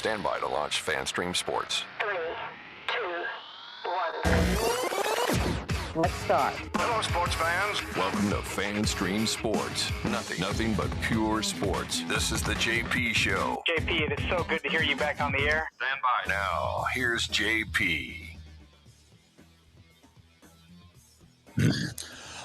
Stand by to launch FanStream Sports. 3, 2, 1. Let's start. Hello, sports fans. Welcome to FanStream Sports. Nothing but pure sports. This is the JP Show. JP, it is so good to hear you back on the air. Stand by. Now, here's JP.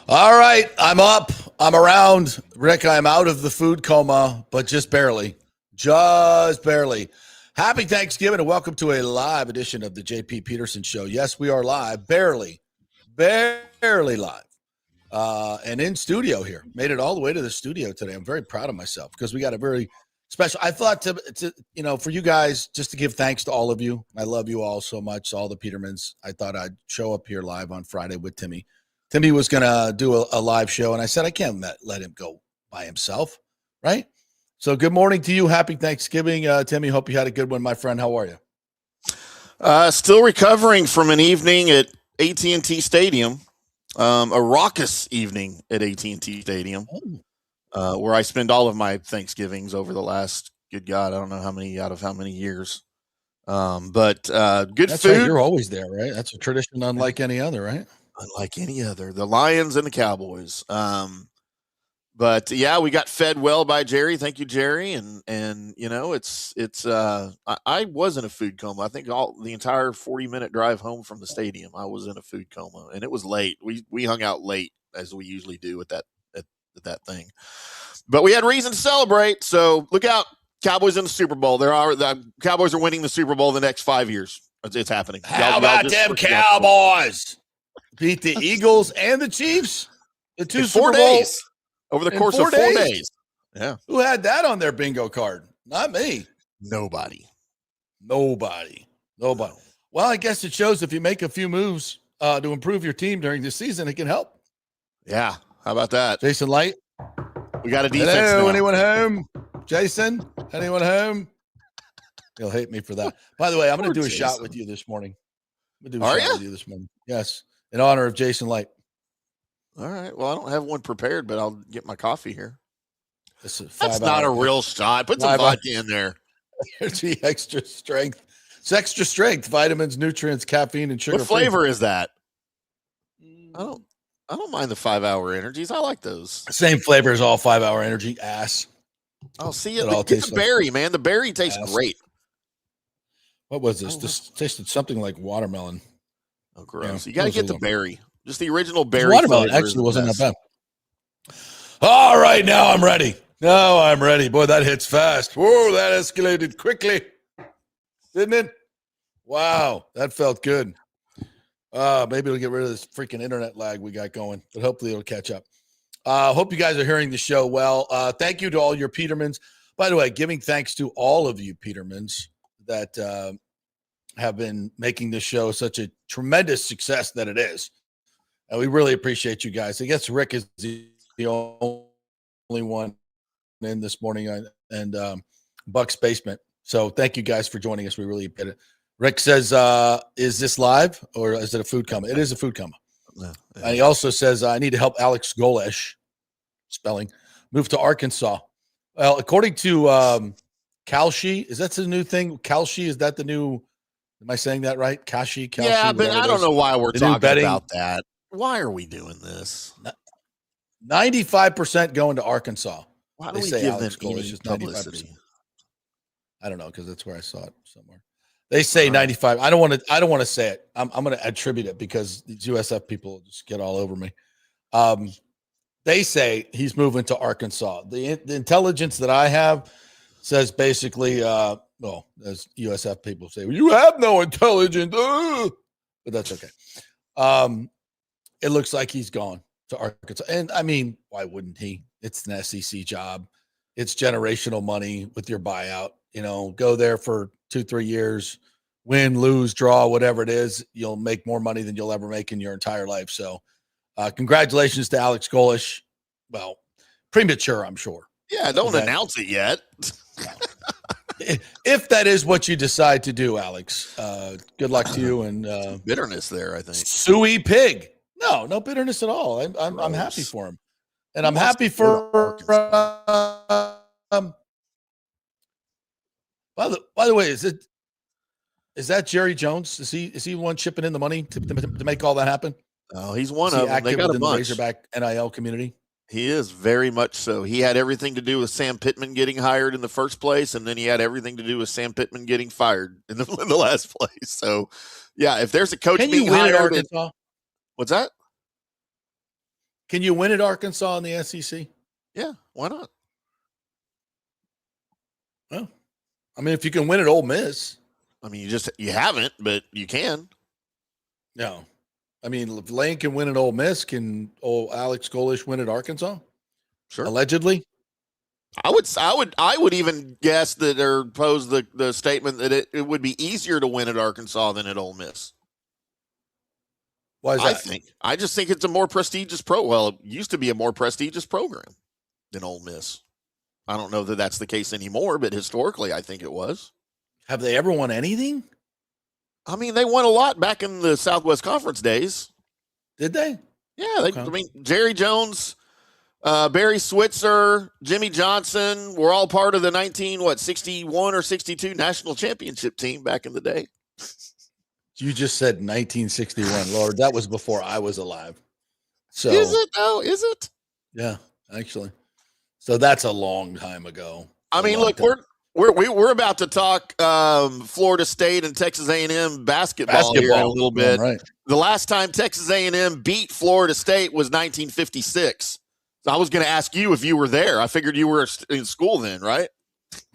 All right, I'm up. I'm around. Rick, I'm out of the food coma, but just barely. Just barely. Happy Thanksgiving and welcome to a live edition of the JP Peterson Show. Yes, we are live. Barely live. And in studio here. Made it all the way to the studio today. I'm very proud of myself because we got a very special. I thought to for you guys, just to give thanks to all of you. I love you all so much, all the Petermans. I thought I'd show up here live on Friday with Timmy. Timmy was going to do a live show, and I said I can't let him go by himself, right? So good morning to you. Happy Thanksgiving, Timmy. Hope you had a good one, my friend. How are you? Still recovering from an evening at AT&T Stadium, a raucous evening at AT&T Stadium, where I spend all of my Thanksgivings over the last, good God, I don't know how many years. But good That's food. Right. You're always there, right? That's a tradition unlike any other, right? Unlike any other, the Lions and the Cowboys. But yeah, we got fed well by Jerry. Thank you, Jerry. And I was in a food coma. I think the entire 40-minute drive home from the stadium, I was in a food coma, and it was late. We hung out late as we usually do at that thing. But we had reason to celebrate. So look out, Cowboys in the Super Bowl. The Cowboys are winning the Super Bowl the next 5 years. It's happening. How about them Cowboys? Beat the Eagles and the Chiefs. The two Super Bowls over the course of 4 days. Yeah. Who had that on their bingo card? Not me. Nobody. Well, I guess it shows if you make a few moves to improve your team during the season, it can help. Yeah. How about that? Jason Light. We got a defense. Hello, now. Anyone home? Jason? Anyone home? He'll hate me for that. By the way, I'm going to do a shot with you this morning. With you this morning. Yes. In honor of Jason Light. All right. Well, I don't have one prepared, but I'll get my coffee here. That's not a real shot. Put some vodka in there. Energy, extra strength. It's extra strength, vitamins, nutrients, caffeine, and sugar. What flavor is that? I don't mind the 5-hour energies. I like those. Same flavor as all 5-hour energy. Ass. Oh, see it. Get the berry, man. The berry tastes great. What was this? This tasted something like watermelon. Oh, gross. Yeah, you got to get the berry. Just the original berry. Watermelon actually wasn't that bad. All right, now I'm ready. Boy, that hits fast. Whoa, that escalated quickly. Didn't it? Wow, that felt good. Maybe it'll get rid of this freaking internet lag we got going, but hopefully it'll catch up. Hope you guys are hearing the show well. Thank you to all your Petermans. By the way, giving thanks to all of you Petermans that have been making this show such a tremendous success that it is. And we really appreciate you guys. I guess Rick is the only one in this morning and Buck's basement. So thank you guys for joining us. We really appreciate it. Rick says, is this live or is it a food coma? It is a food coma. Yeah. And he also says, I need to help Alex Golesh, spelling, move to Arkansas. Well, according to Kalshi, is that the new thing? Kalshi, is that the new, am I saying that right? Kalshi? Yeah, but I don't know why we're talking about that. Why are we doing this? 95% going to Arkansas. Why do we give Alex them any publicity? I don't know, because that's where I saw it somewhere. They say 95. I don't want to say it. I'm going to attribute it because these USF people just get all over me. They say he's moving to Arkansas. The intelligence that I have says basically, as USF people say, well, you have no intelligence. But that's okay. It looks like he's gone to Arkansas. And, I mean, why wouldn't he? It's an SEC job. It's generational money with your buyout. Go there for 2-3 years, win, lose, draw, whatever it is. You'll make more money than you'll ever make in your entire life. So congratulations to Alex Golesh. Well, premature, I'm sure. Yeah, don't announce it yet. If that is what you decide to do, Alex, good luck to you. And bitterness there, I think. Suey pig. No bitterness at all. I'm happy for him. And I'm happy for by By the way, is that Jerry Jones? Is he the one chipping in the money to make all that happen? Oh, he's one Is he of them. They active got a within the bunch. Razorback NIL community? He is very much so. He had everything to do with Sam Pittman getting hired in the first place, and then he had everything to do with Sam Pittman getting fired in the last place. So, yeah, if there's a coach Can being you win hired, at Arkansas? What's that? Can you win at Arkansas in the SEC? Yeah, why not? Well, I mean, if you can win at Ole Miss. I mean, you haven't, but you can. No. I mean, if Lane can win at Ole Miss, can Alex Golesh win at Arkansas? Sure. Allegedly? I would even guess that or pose the statement that it would be easier to win at Arkansas than at Ole Miss. Why is that? I just think it's a more prestigious it used to be a more prestigious program than Ole Miss. I don't know that that's the case anymore, but historically I think it was. Have they ever won anything? I mean, they won a lot back in the Southwest Conference days. Did they? Yeah, Okay. I mean, Jerry Jones, Barry Switzer, Jimmy Johnson were all part of the 61 or 62 national championship team back in the day. You just said 1961, Lord. That was before I was alive. So is it though? Is it? Yeah, actually. So that's a long time ago. I mean, look, we're about to talk Florida State and Texas A&M basketball here in a little bit. Right. The last time Texas A&M beat Florida State was 1956. So I was going to ask you if you were there. I figured you were in school then, right?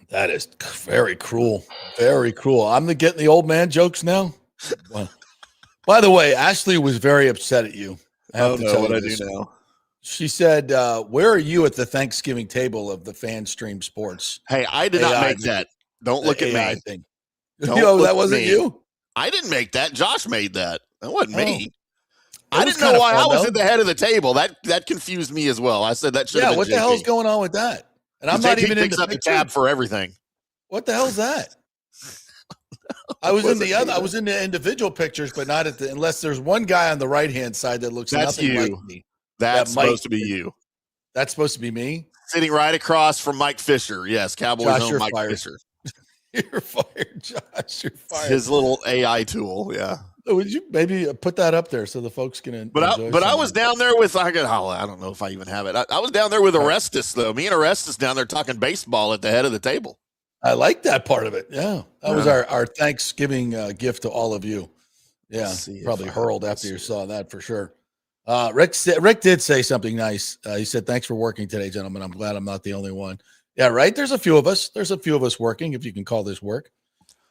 That is very cruel. Very cruel. I'm getting the old man jokes now. Well, by the way, Ashley was very upset at you. I don't know what I do now. She said, where are you at the Thanksgiving table of the Fan Stream Sports? Hey, I did not make that. Don't look at me. Thing. That wasn't you? I didn't make that. Josh made that. That wasn't me. That I didn't know why I was at the head of the table. That confused me as well. I said that should have been what the hell's going on with that? And I'm not even in the tab for everything. What the hell's that? I was in the individual pictures, but not at unless there's one guy on the right-hand side that looks nothing like me. That's supposed to be you. That's supposed to be me? Sitting right across from Mike Fisher. Yes, Cowboys own Mike Fisher. You're fired, Josh. You're fired. His little AI tool, yeah. Would you maybe put that up there so the folks can But I was down there with, I don't know if I even have it. I was down there with Orestes, though. Me and Orestes down there talking baseball at the head of the table. I like that part of it. Yeah. That was our Thanksgiving gift to all of you. Yeah. Probably hurled after you saw that for sure. Rick did say something nice. He said, thanks for working today, gentlemen. I'm glad I'm not the only one. Yeah, right. There's a few of us. There's a few of us working, if you can call this work.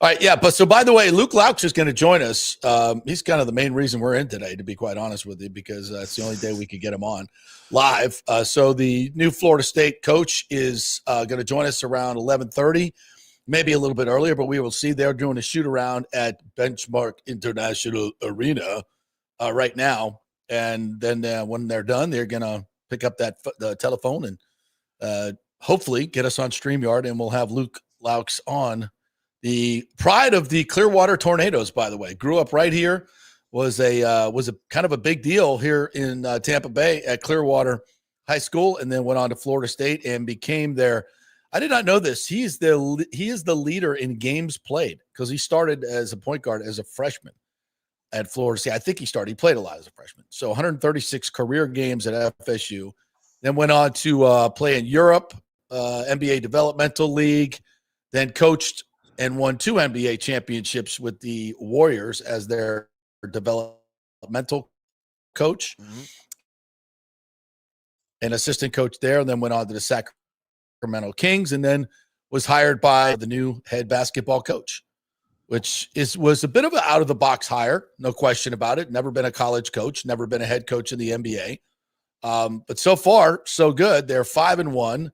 All right. Yeah. But so, by the way, Luke Loucks is going to join us. He's kind of the main reason we're in today, to be quite honest with you, because it's the only day we could get him on live. So the new Florida State coach is going to join us around 11:30, maybe a little bit earlier, but we will see. They're doing a shoot around at Benchmark International Arena right now. And then when they're done, they're going to pick up the telephone and hopefully get us on StreamYard, and we'll have Luke Loucks on. The pride of the Clearwater Tornadoes, by the way, grew up right here, was a kind of a big deal here in Tampa Bay at Clearwater High School, and then went on to Florida State and became their. I did not know this. He is the leader in games played because he started as a point guard as a freshman at Florida State. I think he played a lot as a freshman. So 136 career games at FSU, then went on to play in Europe, NBA Developmental League, then coached and won 2 NBA championships with the Warriors as their developmental coach and assistant coach there, and then went on to the Sacramento Kings, and then was hired by the new head basketball coach, which was a bit of an out-of-the-box hire, no question about it. Never been a college coach, never been a head coach in the NBA. But so far, so good. They're 5-1.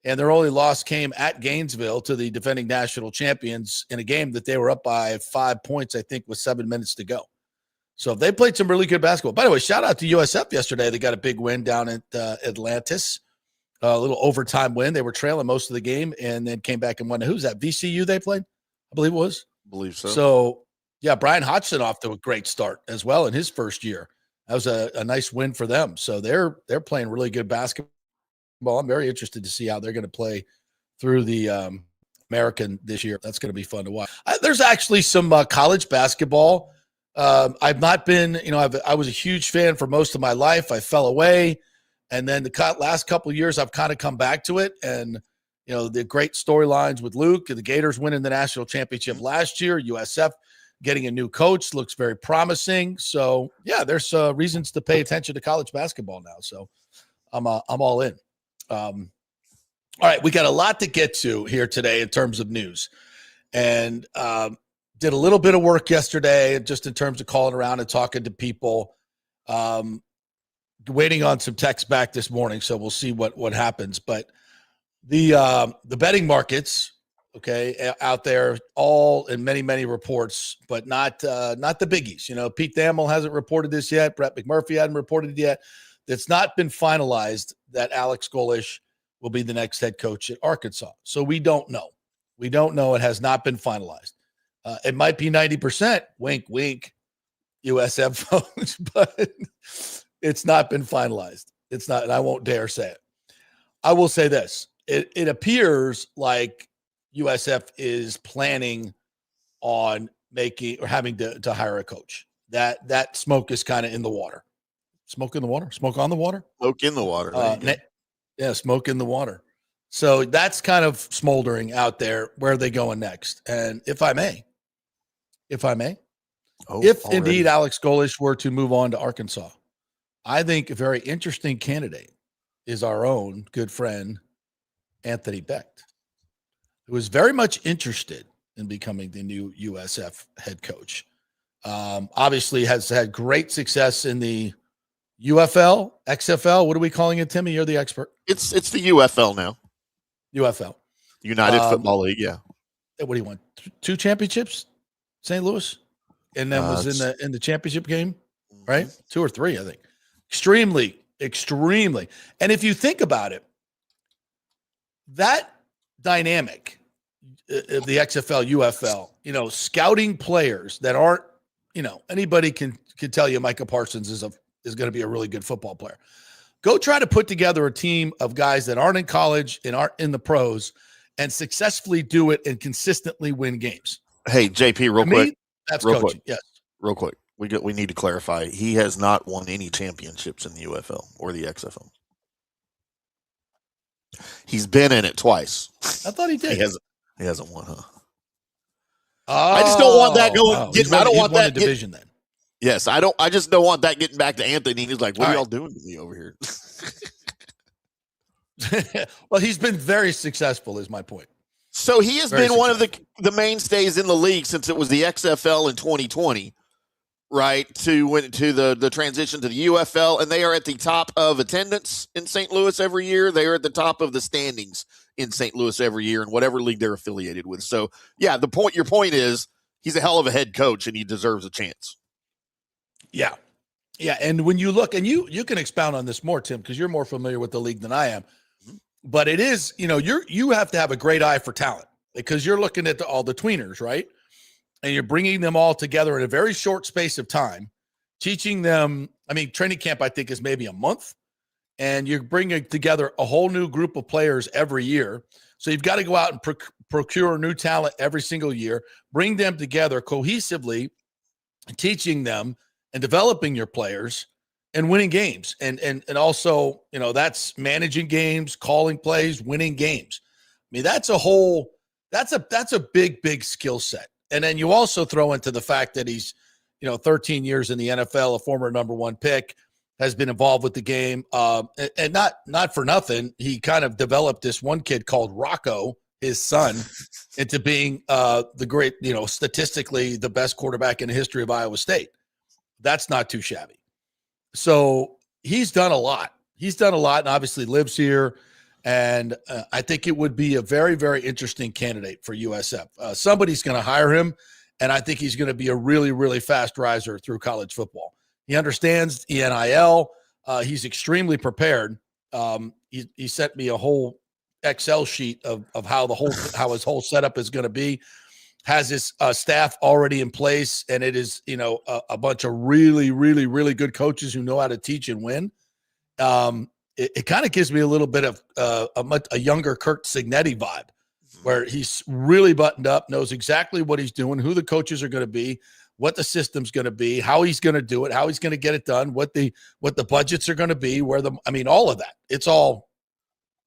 And their only loss came at Gainesville to the defending national champions in a game that they were up by 5 points, I think, with 7 minutes to go. So they played some really good basketball. By the way, shout out to USF yesterday. They got a big win down at Atlantis, a little overtime win. They were trailing most of the game and then came back and won. Who's that? VCU they played? I believe it was. I believe so. So, yeah, Brian Hodgson off to a great start as well in his first year. That was a nice win for them. So they're playing really good basketball. I'm very interested to see how they're going to play through the American this year. That's going to be fun to watch. There's actually some college basketball. I've not been, I was a huge fan for most of my life. I fell away. And then the last couple of years, I've kind of come back to it. And, the great storylines with Luke, the Gators winning the national championship last year, USF getting a new coach looks very promising. So, yeah, there's reasons to pay attention to college basketball now. So I'm all in. All right, we got a lot to get to here today in terms of news. And did a little bit of work yesterday just in terms of calling around and talking to people. Waiting on some text back this morning, so we'll see what happens. But the betting markets, okay, out there, all in many reports, but not the biggies. Pete Thamel hasn't reported this yet. Brett McMurphy hadn't reported it yet. It's not been finalized that Alex Golesh will be the next head coach at Arkansas. So we don't know. We don't know. It has not been finalized. It might be 90%. Wink, wink. USF folks, but it's not been finalized. It's not, and I won't dare say it. I will say this. It appears like USF is planning on making or having to hire a coach. That smoke is kind of in the water. Smoke in the water? Smoke on the water? Smoke in the water. Yeah, smoke in the water. So that's kind of smoldering out there. Where are they going next? And if I may, if indeed Alex Golesh were to move on to Arkansas, I think a very interesting candidate is our own good friend, Anthony Becht, who is very much interested in becoming the new USF head coach. Obviously has had great success in the UFL, XFL. What are we calling it, Timmy? You're the expert. It's the UFL now. UFL. United Football League, yeah. What do you want? 2 championships? St. Louis? And then was in the championship game, right? 2 or 3, I think. Extremely. And if you think about it, that dynamic of the XFL, UFL, scouting players that aren't, anybody can tell you Micah Parsons is going to be a really good football player. Go try to put together a team of guys that aren't in college and aren't in the pros and successfully do it and consistently win games. Hey, JP, real quick. That's coaching. Quick. Yes. Real quick. We need to clarify. He has not won any championships in the UFL or the XFL. He's been in it twice. I thought he did. He hasn't won, huh? Oh, I just don't want that going. I don't want that division then. Yes, I don't. I just don't want that getting back to Anthony. He's like, "What are y'all doing to me over here?" Well, he's been very successful, is my point. So he has been one of the mainstays in the league since it was the XFL in 2020, right? To the transition to the UFL, and they are at the top of attendance in St. Louis every year. They are at the top of the standings in St. Louis every year in whatever league they're affiliated with. So, yeah, your point is he's a hell of a head coach, and he deserves a chance. Yeah. Yeah, and when you look, and you can expound on this more, Tim, because you're more familiar with the league than I am. But it is, you have to have a great eye for talent because you're looking at all the tweeners, right? And you're bringing them all together in a very short space of time, teaching them. I mean, training camp, I think, is maybe a month. And you're bringing together a whole new group of players every year. So you've got to go out and procure new talent every single year, bring them together cohesively, teaching them and developing your players and winning games. And also, that's managing games, calling plays, winning games. I mean, that's a big skill set. And then you also throw into the fact that he's, 13 years in the NFL, a former number 1 pick, has been involved with the game. And not for nothing, he kind of developed this one kid called Rocco, his son, into being the great, statistically the best quarterback in the history of Iowa State. That's not too shabby. So he's done a lot. And obviously lives here. And I think it would be a very, very interesting candidate for USF. Somebody's going to hire him, and I think he's going to be a really, really fast riser through college football. He understands the NIL. He's extremely prepared. He sent me a whole Excel sheet of how his whole setup is going to be. Has his staff already in place, and it is a bunch of really, really, really good coaches who know how to teach and win. It kind of gives me a little bit of a younger Kurt Signetti vibe, where he's really buttoned up, knows exactly what he's doing, who the coaches are going to be, what the system's going to be, how he's going to do it, how he's going to get it done, what the budgets are going to be, all of that. It's all,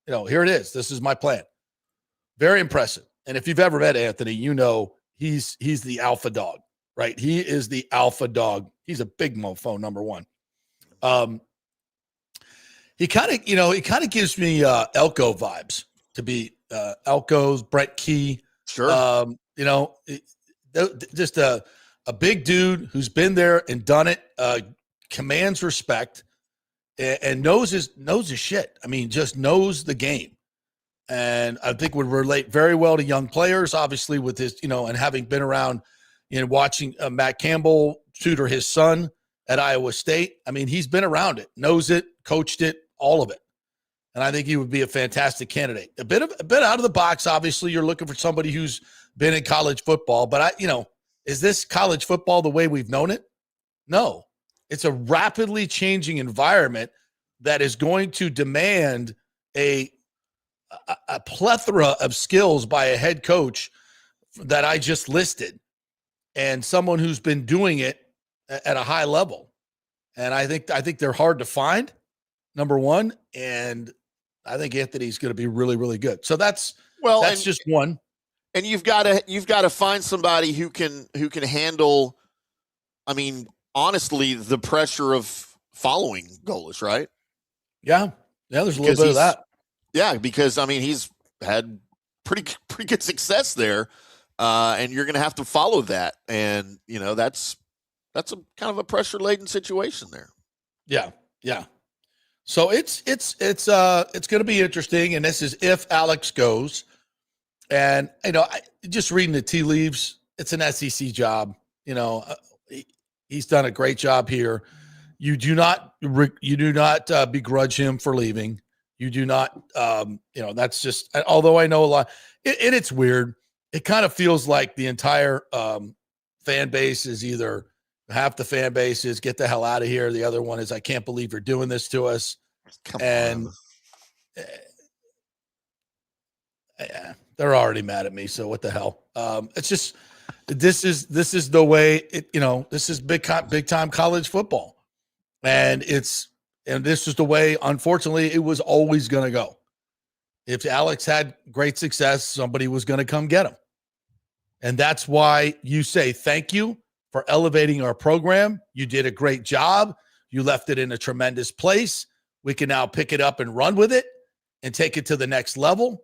here it is. This is my plan. Very impressive. And if you've ever met Anthony, he's the alpha dog, right? He is the alpha dog. He's a big mofo, number one. He kind of gives me Elko vibes, to be Elko's, Brett Key. Sure. Just a big dude who's been there and done it, commands respect, and knows his shit. I mean, just knows the game. And I think would relate very well to young players, obviously with his, and having been around, watching Matt Campbell tutor his son at Iowa State. I mean, he's been around it, knows it, coached it, all of it. And I think he would be a fantastic candidate. A bit out of the box. Obviously, you're looking for somebody who's been in college football, but is this college football the way we've known it? No. It's a rapidly changing environment that is going to demand a plethora of skills by a head coach that I just listed, and someone who's been doing it at a high level. And I think they're hard to find, number one, and I think Anthony's going to be really, really good. So that's just one. And you've got to find somebody who can handle, I mean, honestly, the pressure of following Golesh, right? Yeah. There's a little bit of that. Yeah, because I mean, he's had pretty good success there, and you're going to have to follow that, and that's a kind of a pressure laden situation there. Yeah. So it's going to be interesting, and this is if Alex goes, and just reading the tea leaves, it's an SEC job. He's done a great job here. You do not begrudge him for leaving. You do not, that's just, although I know a lot, and it's weird. It kind of feels like the entire fan base is either half the fan base is get the hell out of here. The other one is, I can't believe you're doing this to us. Come on. Yeah, they're already mad at me. So what the hell? It's just, this is the way this is big time college football. And this is the way, unfortunately, it was always going to go. If Alex had great success, somebody was going to come get him. And that's why you say thank you for elevating our program. You did a great job. You left it in a tremendous place. We can now pick it up and run with it and take it to the next level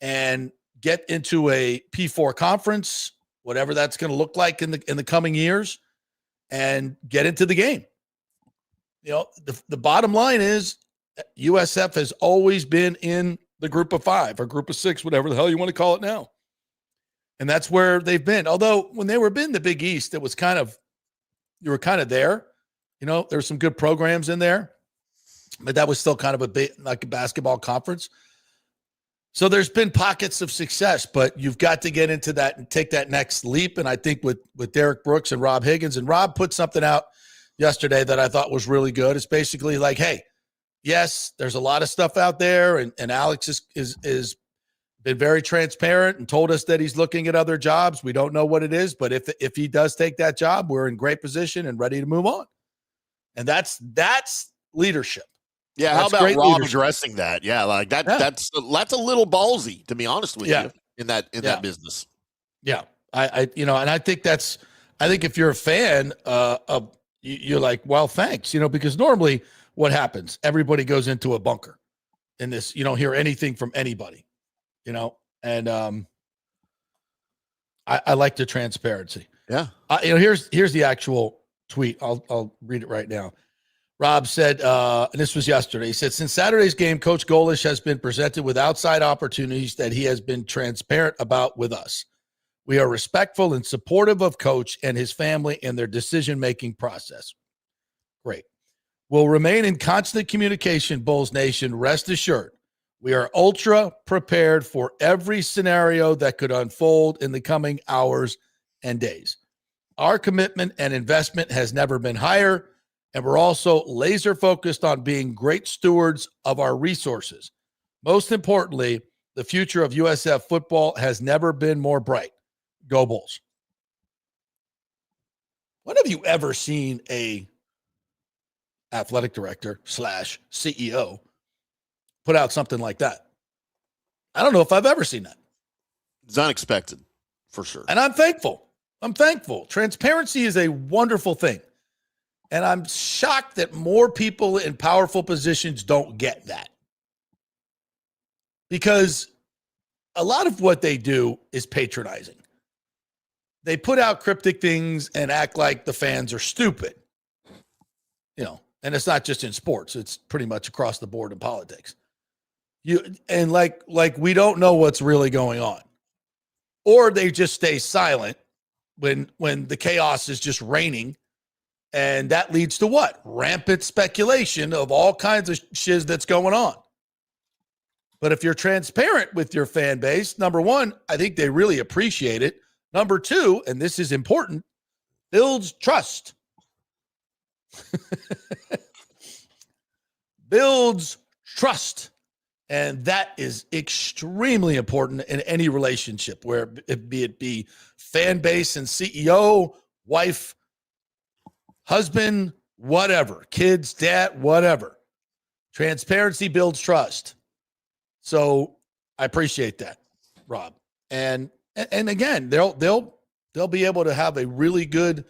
and get into a P4 conference, whatever that's going to look like in the coming years, and get into the game. The bottom line is USF has always been in the group of five or group of six, whatever the hell you want to call it now. And that's where they've been. Although when they were in the Big East, you were kind of there. There's some good programs in there, but that was still kind of a bit like a basketball conference. So there's been pockets of success, but you've got to get into that and take that next leap. And I think with Derek Brooks and Rob Higgins, and Rob put something out yesterday that I thought was really good. It's basically like, hey, yes, there's a lot of stuff out there, and Alex is been very transparent and told us that he's looking at other jobs. We don't know what it is, but if he does take that job, we're in great position and ready to move on. And that's leadership. Yeah, that's how about Rob leadership. addressing that? Yeah, like that. Yeah. That's a little ballsy, to be honest with you, in that business. Yeah, and I think if you're a fan of, you're like, well, thanks, because normally what happens? Everybody goes into a bunker in this. You don't hear anything from anybody, and I like the transparency. Yeah. Here's the actual tweet. I'll read it right now. Rob said, and this was yesterday, he said, since Saturday's game, Coach Golesh has been presented with outside opportunities that he has been transparent about with us. We are respectful and supportive of Coach and his family and their decision-making process. Great. We'll remain in constant communication, Bulls Nation. Rest assured, we are ultra prepared for every scenario that could unfold in the coming hours and days. Our commitment and investment has never been higher, and we're also laser focused on being great stewards of our resources. Most importantly, The future of USF football has never been more bright. Go Bulls. When have you ever seen a athletic director / CEO put out something like that? I don't know if I've ever seen that. It's unexpected, for sure. And I'm thankful. Transparency is a wonderful thing. And I'm shocked that more people in powerful positions don't get that. Because a lot of what they do is patronizing. They put out cryptic things and act like the fans are stupid. And it's not just in sports. It's pretty much across the board in politics. Like we don't know what's really going on. Or they just stay silent when the chaos is just reigning. And that leads to what? Rampant speculation of all kinds of shiz that's going on. But if you're transparent with your fan base, number one, I think they really appreciate it. Number two, and this is important, builds trust. Builds trust. And that is extremely important in any relationship, where it be fan base and CEO, wife, husband, whatever, kids, dad, whatever. Transparency builds trust. So I appreciate that, Rob. And again, they'll be able to have a really good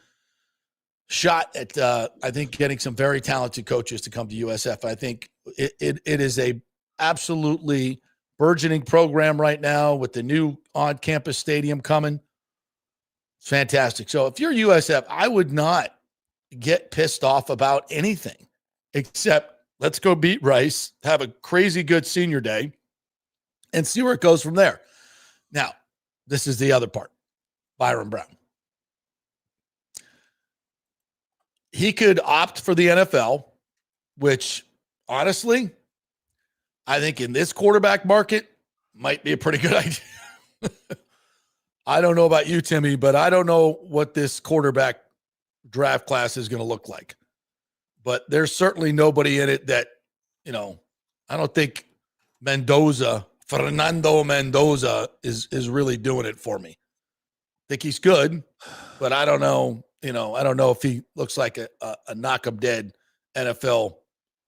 shot at I think getting some very talented coaches to come to USF. I think it is a absolutely burgeoning program right now with the new on-campus stadium coming. It's fantastic. So if you're USF, I would not get pissed off about anything except let's go beat Rice, have a crazy good senior day, and see where it goes from there. Now, this is the other part. Byron Brown. He could opt for the NFL, which honestly, I think in this quarterback market might be a pretty good idea. I don't know about you, Timmy, but I don't know what this quarterback draft class is going to look like. But there's certainly nobody in it that, I don't think Fernando Mendoza is really doing it for me. I think he's good, but I don't know. I don't know if he looks like a knock 'em dead NFL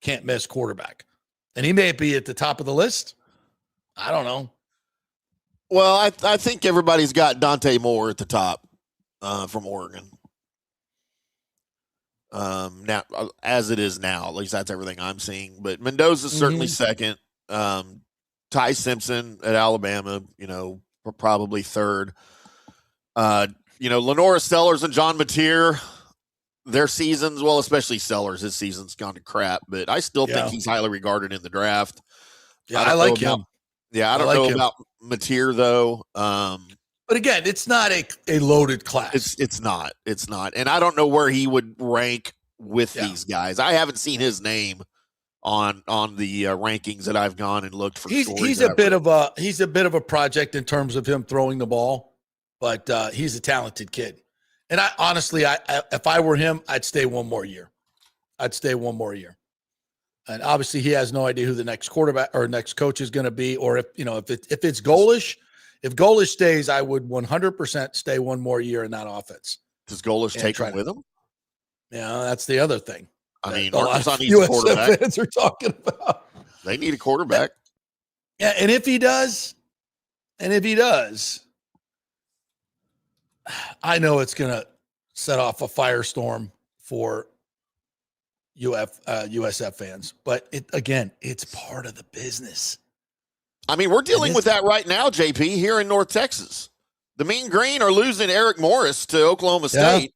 can't miss quarterback. And he may be at the top of the list. I don't know. Well, I think everybody's got Dante Moore at the top from Oregon. Now, as it is now, at least that's everything I'm seeing. But Mendoza's certainly second. Ty Simpson at Alabama, probably third. Lenora Sellers and John Mateer, their seasons, well, especially Sellers, his season's gone to crap, but I still think he's highly regarded in the draft. Yeah, I like him. Yeah, I don't know about Mateer, though. But again, it's not a loaded class. It's not. And I don't know where he would rank with these guys. I haven't seen his name on the rankings that I've gone and looked for. He's a bit of a project in terms of him throwing the ball. But he's a talented kid. And I honestly, if I were him, I'd stay one more year. And obviously he has no idea who the next quarterback or next coach is going to be, or if it's Golesh. If Golesh stays, I would 100% stay one more year in that offense. Does Golesh take him with him? Yeah, that's the other thing. I mean, Arkansas needs a quarterback. Fans are talking about. They need a quarterback. Yeah, and if he does, I know it's going to set off a firestorm for USF fans, but it's part of the business. I mean, we're dealing with that right now, JP, here in North Texas. The Mean Green are losing Eric Morris to Oklahoma State.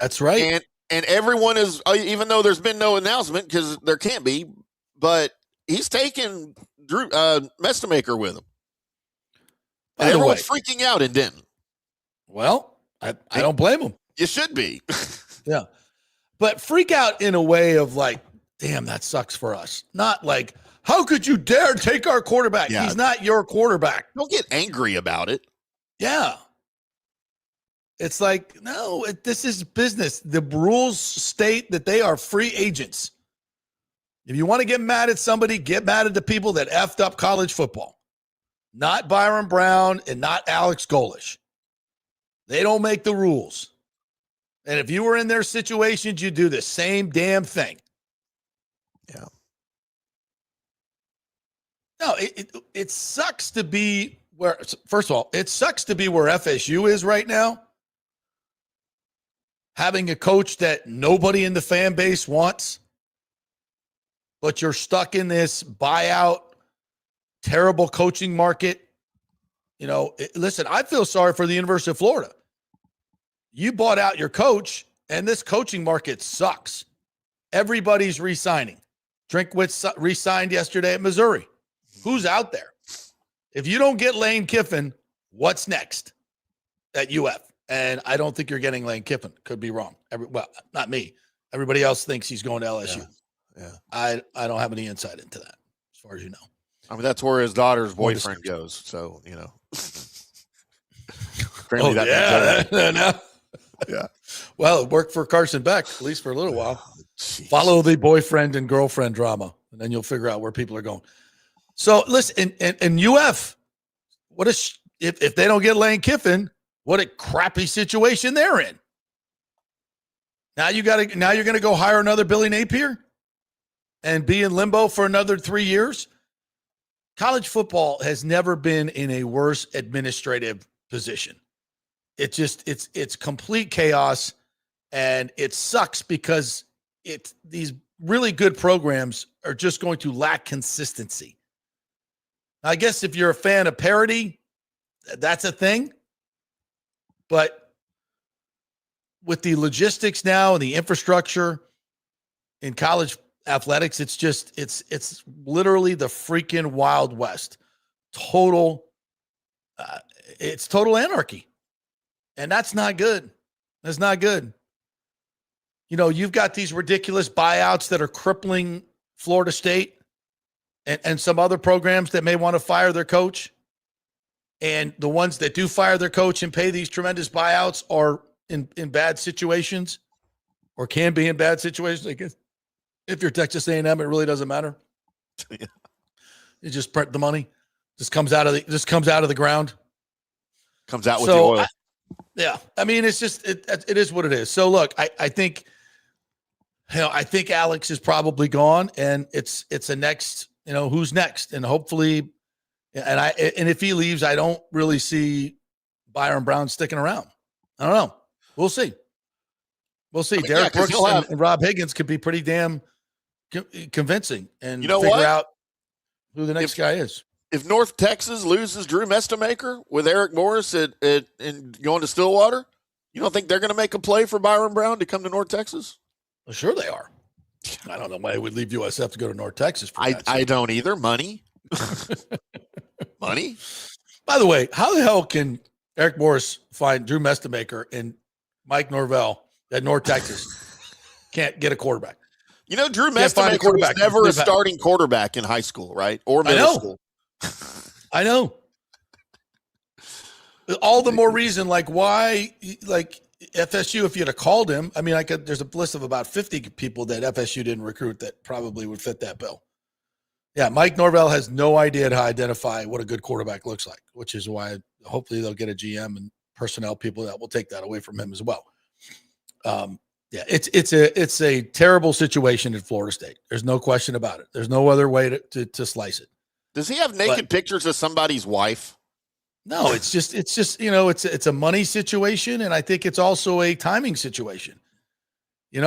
That's right. And everyone is, even though there's been no announcement because there can't be, but he's taking Drew Mestamaker with him. And everyone's freaking out in Denton. Well, I don't blame him. You should be. Yeah. But freak out in a way of like, damn, that sucks for us. Not like, how could you dare take our quarterback? Yeah. He's not your quarterback. Don't get angry about it. Yeah. It's like, no, this is business. The rules state that they are free agents. If you want to get mad at somebody, get mad at the people that effed up college football. not Byron Brown and not Alex Golesh. They don't make the rules. And if you were in their situations, you'd do the same damn thing. Yeah. No, it sucks to be where, first of all, it sucks to be where FSU is right now. Having a coach that nobody in the fan base wants, but you're stuck in this buyout, terrible coaching market. You know, listen, I feel sorry for the University of Florida. You bought out your coach, and this coaching market sucks. Everybody's re-signing. Drinkwitz re-signed yesterday at Missouri. Who's out there? If you don't get Lane Kiffin, what's next at UF? And I don't think you're getting Lane Kiffin. Could be wrong. Well, not me. Everybody else thinks he's going to LSU. Yeah. I don't have any insight into that, as far as you know. I mean, that's where his daughter's boyfriend goes. So, you know. Yeah. Well, it worked for Carson Beck, at least for a little while. Jeez. Follow the boyfriend and girlfriend drama, and then you'll figure out where people are going. So, listen, and UF, if they don't get Lane Kiffin, what a crappy situation they're in. Now you're going to go hire another Billy Napier and be in limbo for another 3 years. College football has never been in a worse administrative position. It's complete chaos, and it sucks because these really good programs are just going to lack consistency. I guess if you're a fan of parity, that's a thing. But with the logistics now and the infrastructure in college athletics, it's literally the freaking Wild West. It's total anarchy. And that's not good. That's not good. You know, you've got these ridiculous buyouts that are crippling Florida State and some other programs that may want to fire their coach. And the ones that do fire their coach and pay these tremendous buyouts are in bad situations, or can be in bad situations. Like if you're Texas A&M, it really doesn't matter. Yeah. You just print the money. Just comes out of the ground. Comes out with the oil. Yeah. I mean, it's just, it is what it is. So look, I think Alex is probably gone, and it's a next, who's next? And hopefully, and if he leaves, I don't really see Byron Brown sticking around. I don't know. We'll see. Derek Brooks and Rob Higgins could be pretty damn convincing and figure out who the next guy is. If North Texas loses Drew Mestamaker with Eric Morris and going to Stillwater, you don't think they're going to make a play for Byron Brown to come to North Texas? Well, sure they are. I don't know why they would leave USF to go to North Texas. I don't either. Money. Money. By the way, how the hell can Eric Morris find Drew Mestamaker and Mike Norvell at North Texas can't get a quarterback? Drew Mestamaker was never a starting quarterback in high school, right? Or middle school. I know. All the more reason, why, FSU, if you'd have called him, I mean, there's a list of about 50 people that FSU didn't recruit that probably would fit that bill. Yeah, Mike Norvell has no idea how to identify what a good quarterback looks like, which is why hopefully they'll get a GM and personnel people that will take that away from him as well. It's a terrible situation at Florida State. There's no question about it. There's no other way to slice it. Does he have naked pictures of somebody's wife? No, it's just it's a money situation, and I think it's also a timing situation. And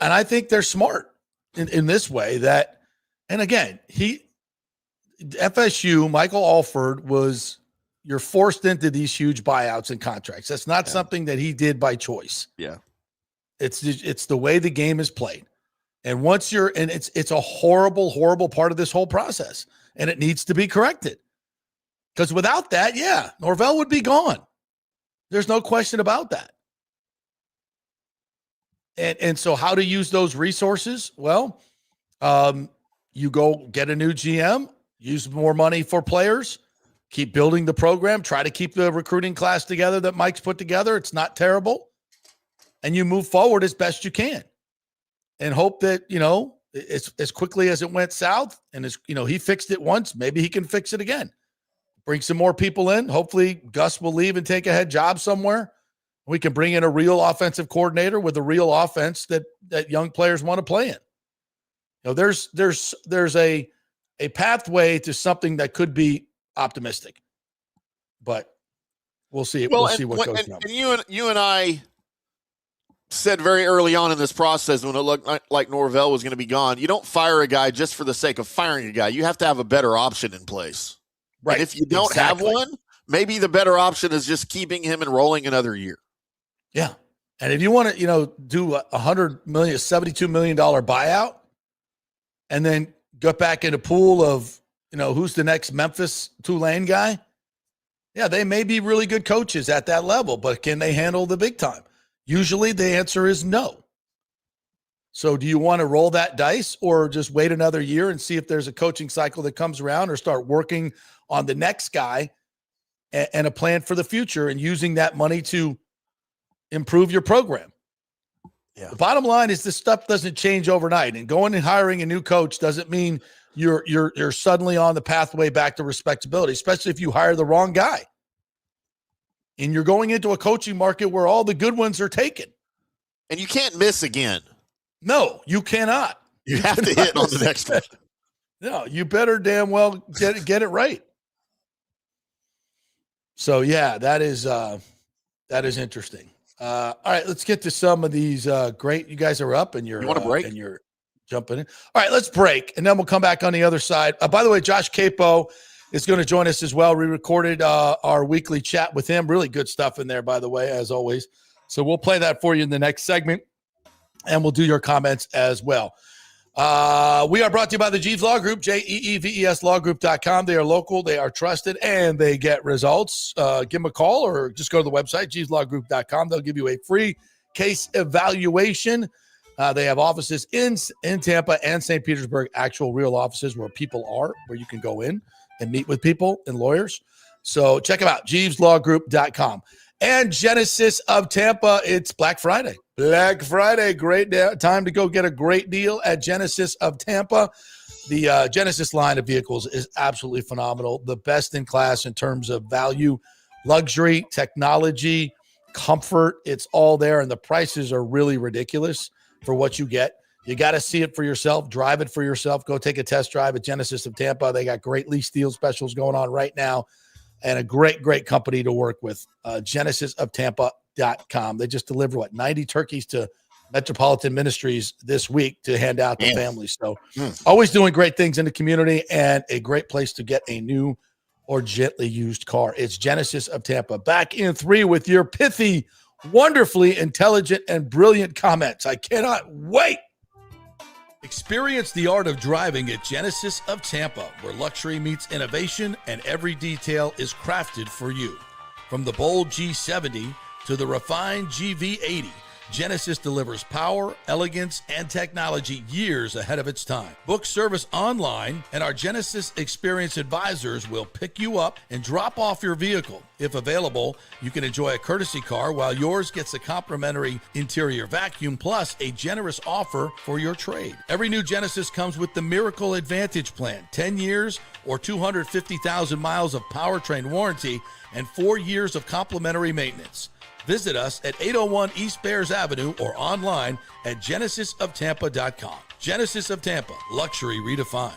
I think they're smart in this way that, and again, FSU, Michael Alford you're forced into these huge buyouts and contracts. That's not something that he did by choice. Yeah. It's the way the game is played. And it's a horrible, horrible part of this whole process, and it needs to be corrected. Because without that, Norvell would be gone. There's no question about that. And so how to use those resources? Well, you go get a new GM, use more money for players, keep building the program, try to keep the recruiting class together that Mike's put together. It's not terrible. And you move forward as best you can and hope that, as quickly as it went south and he fixed it once, maybe he can fix it again. bring some more people in. Hopefully Gus will leave and take a head job somewhere. We can bring in a real offensive coordinator with a real offense that young players want to play in. There's a pathway to something that could be optimistic, but we'll see. We'll see what goes on. And you and I said very early on in this process when it looked like Norvell was going to be gone, you don't fire a guy just for the sake of firing a guy. You have to have a better option in place. Right. And if you don't have one, maybe the better option is just keeping him and rolling another year. Yeah. And if you want to, do $100 million, $72 million buyout and then get back in a pool of, who's the next Memphis Tulane guy? Yeah, they may be really good coaches at that level, but can they handle the big time? Usually the answer is no. So do you want to roll that dice or just wait another year and see if there's a coaching cycle that comes around, or start working on the next guy and a plan for the future and using that money to improve your program? Yeah. The bottom line is this stuff doesn't change overnight, and going and hiring a new coach doesn't mean you're suddenly on the pathway back to respectability, especially if you hire the wrong guy. And you're going into a coaching market where all the good ones are taken. And you can't miss again. No, you cannot. You have to hit on the next one. No, you better damn well get it right. So, yeah, that is interesting. All right, let's get to some of these great. You guys are up and you want to break? And you're jumping in. All right, let's break, and then we'll come back on the other side. By the way, Josh Capo is going to join us as well. We recorded our weekly chat with him. Really good stuff in there, by the way, as always. So we'll play that for you in the next segment, and we'll do your comments as well. We are brought to you by the Jeeves Law Group, JEEVESLawGroup.com. They are local, they are trusted, and they get results. Give them a call or just go to the website, JeevesLawGroup.com. They'll give you a free case evaluation. They have offices in Tampa and St. Petersburg, actual real offices where people are, where you can go in and meet with people and lawyers. So check them out, JeevesLawGroup.com. And Genesis of Tampa, it's Black Friday. Black Friday, great time to go get a great deal at Genesis of Tampa. The Genesis line of vehicles is absolutely phenomenal. The best in class in terms of value, luxury, technology, comfort. It's all there, and the prices are really ridiculous for what you get. You got to see it for yourself, drive it for yourself. Go take a test drive at Genesis of Tampa. They got great lease deal specials going on right now, and a great company to work with, GenesisofTampa.com. They just delivered, 90 turkeys to Metropolitan Ministries this week to hand out to families. So always doing great things in the community, and a great place to get a new or gently used car. It's Genesis of Tampa. Back in 3 with your pithy, wonderfully intelligent, and brilliant comments. I cannot wait. Experience the art of driving at Genesis of Tampa, where luxury meets innovation and every detail is crafted for you. From the bold G70 to the refined GV80, Genesis delivers power, elegance, and technology years ahead of its time. Book service online, and our Genesis Experience Advisors will pick you up and drop off your vehicle. If available, you can enjoy a courtesy car while yours gets a complimentary interior vacuum plus a generous offer for your trade. Every new Genesis comes with the Miracle Advantage Plan, 10 years or 250,000 miles of powertrain warranty and 4 years of complimentary maintenance. Visit us at 801 East Bears Avenue or online at genesisoftampa.com. Genesis of Tampa, luxury redefined.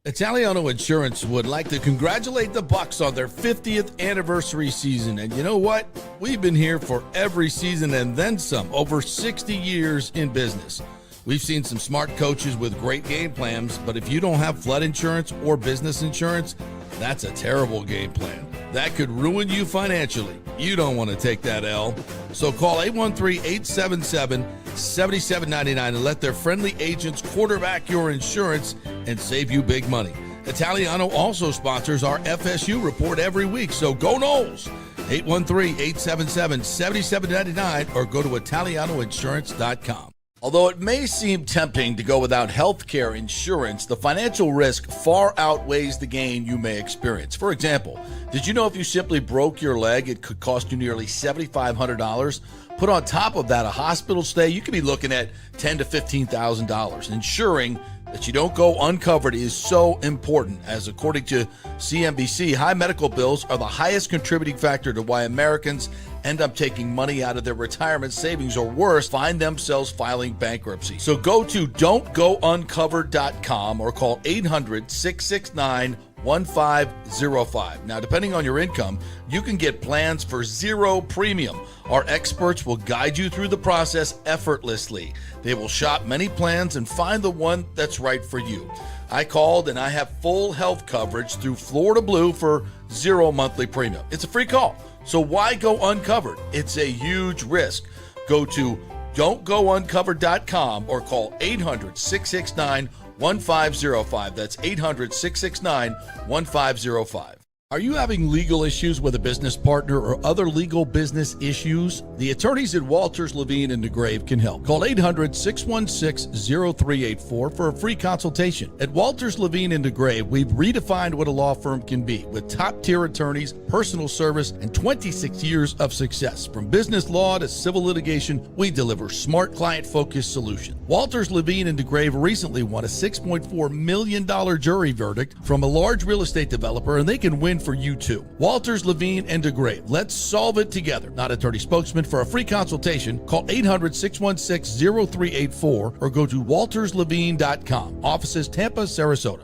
Italiano Insurance would like to congratulate the Bucks on their 50th anniversary season. And you know what? We've been here for every season and then some, over 60 years in business. We've seen some smart coaches with great game plans, but if you don't have flood insurance or business insurance, that's a terrible game plan. That could ruin you financially. You don't want to take that L. So call 813-877-7799 and let their friendly agents quarterback your insurance and save you big money. Italiano also sponsors our FSU report every week, so go Noles. 813-877-7799 or go to italianoinsurance.com. Although it may seem tempting to go without health care insurance, the financial risk far outweighs the gain you may experience. For example, did you know if you simply broke your leg, it could cost you nearly $7,500? Put on top of that a hospital stay, you could be looking at $10,000 to $15,000. Insuring that you don't go uncovered is so important, as according to CNBC, high medical bills are the highest contributing factor to why Americans end up taking money out of their retirement savings, or worse, find themselves filing bankruptcy. So go to don'tgouncovered.com or call 800-669-1505. Now, depending on your income, you can get plans for zero premium. Our experts will guide you through the process effortlessly. They will shop many plans and find the one that's right for you. I called and I have full health coverage through Florida Blue for zero monthly premium. It's a free call. So why go uncovered? It's a huge risk. Go to don'tgouncovered.com or call 800-669-1505. That's 800-669-1505. Are you having legal issues with a business partner or other legal business issues? The attorneys at Walters, Levine & DeGrave can help. Call 800-616-0384 for a free consultation. At Walters, Levine & DeGrave, we've redefined what a law firm can be with top-tier attorneys, personal service, and 26 years of success. From business law to civil litigation, we deliver smart, client-focused solutions. Walters, Levine & DeGrave recently won a $6.4 million jury verdict from a large real estate developer, and they can win for you too. Walters, Levine & DeGrave. Let's solve it together. Not attorney spokesman. For a free consultation, call 800-616-0384 or go to walterslevine.com. Offices Tampa, Sarasota.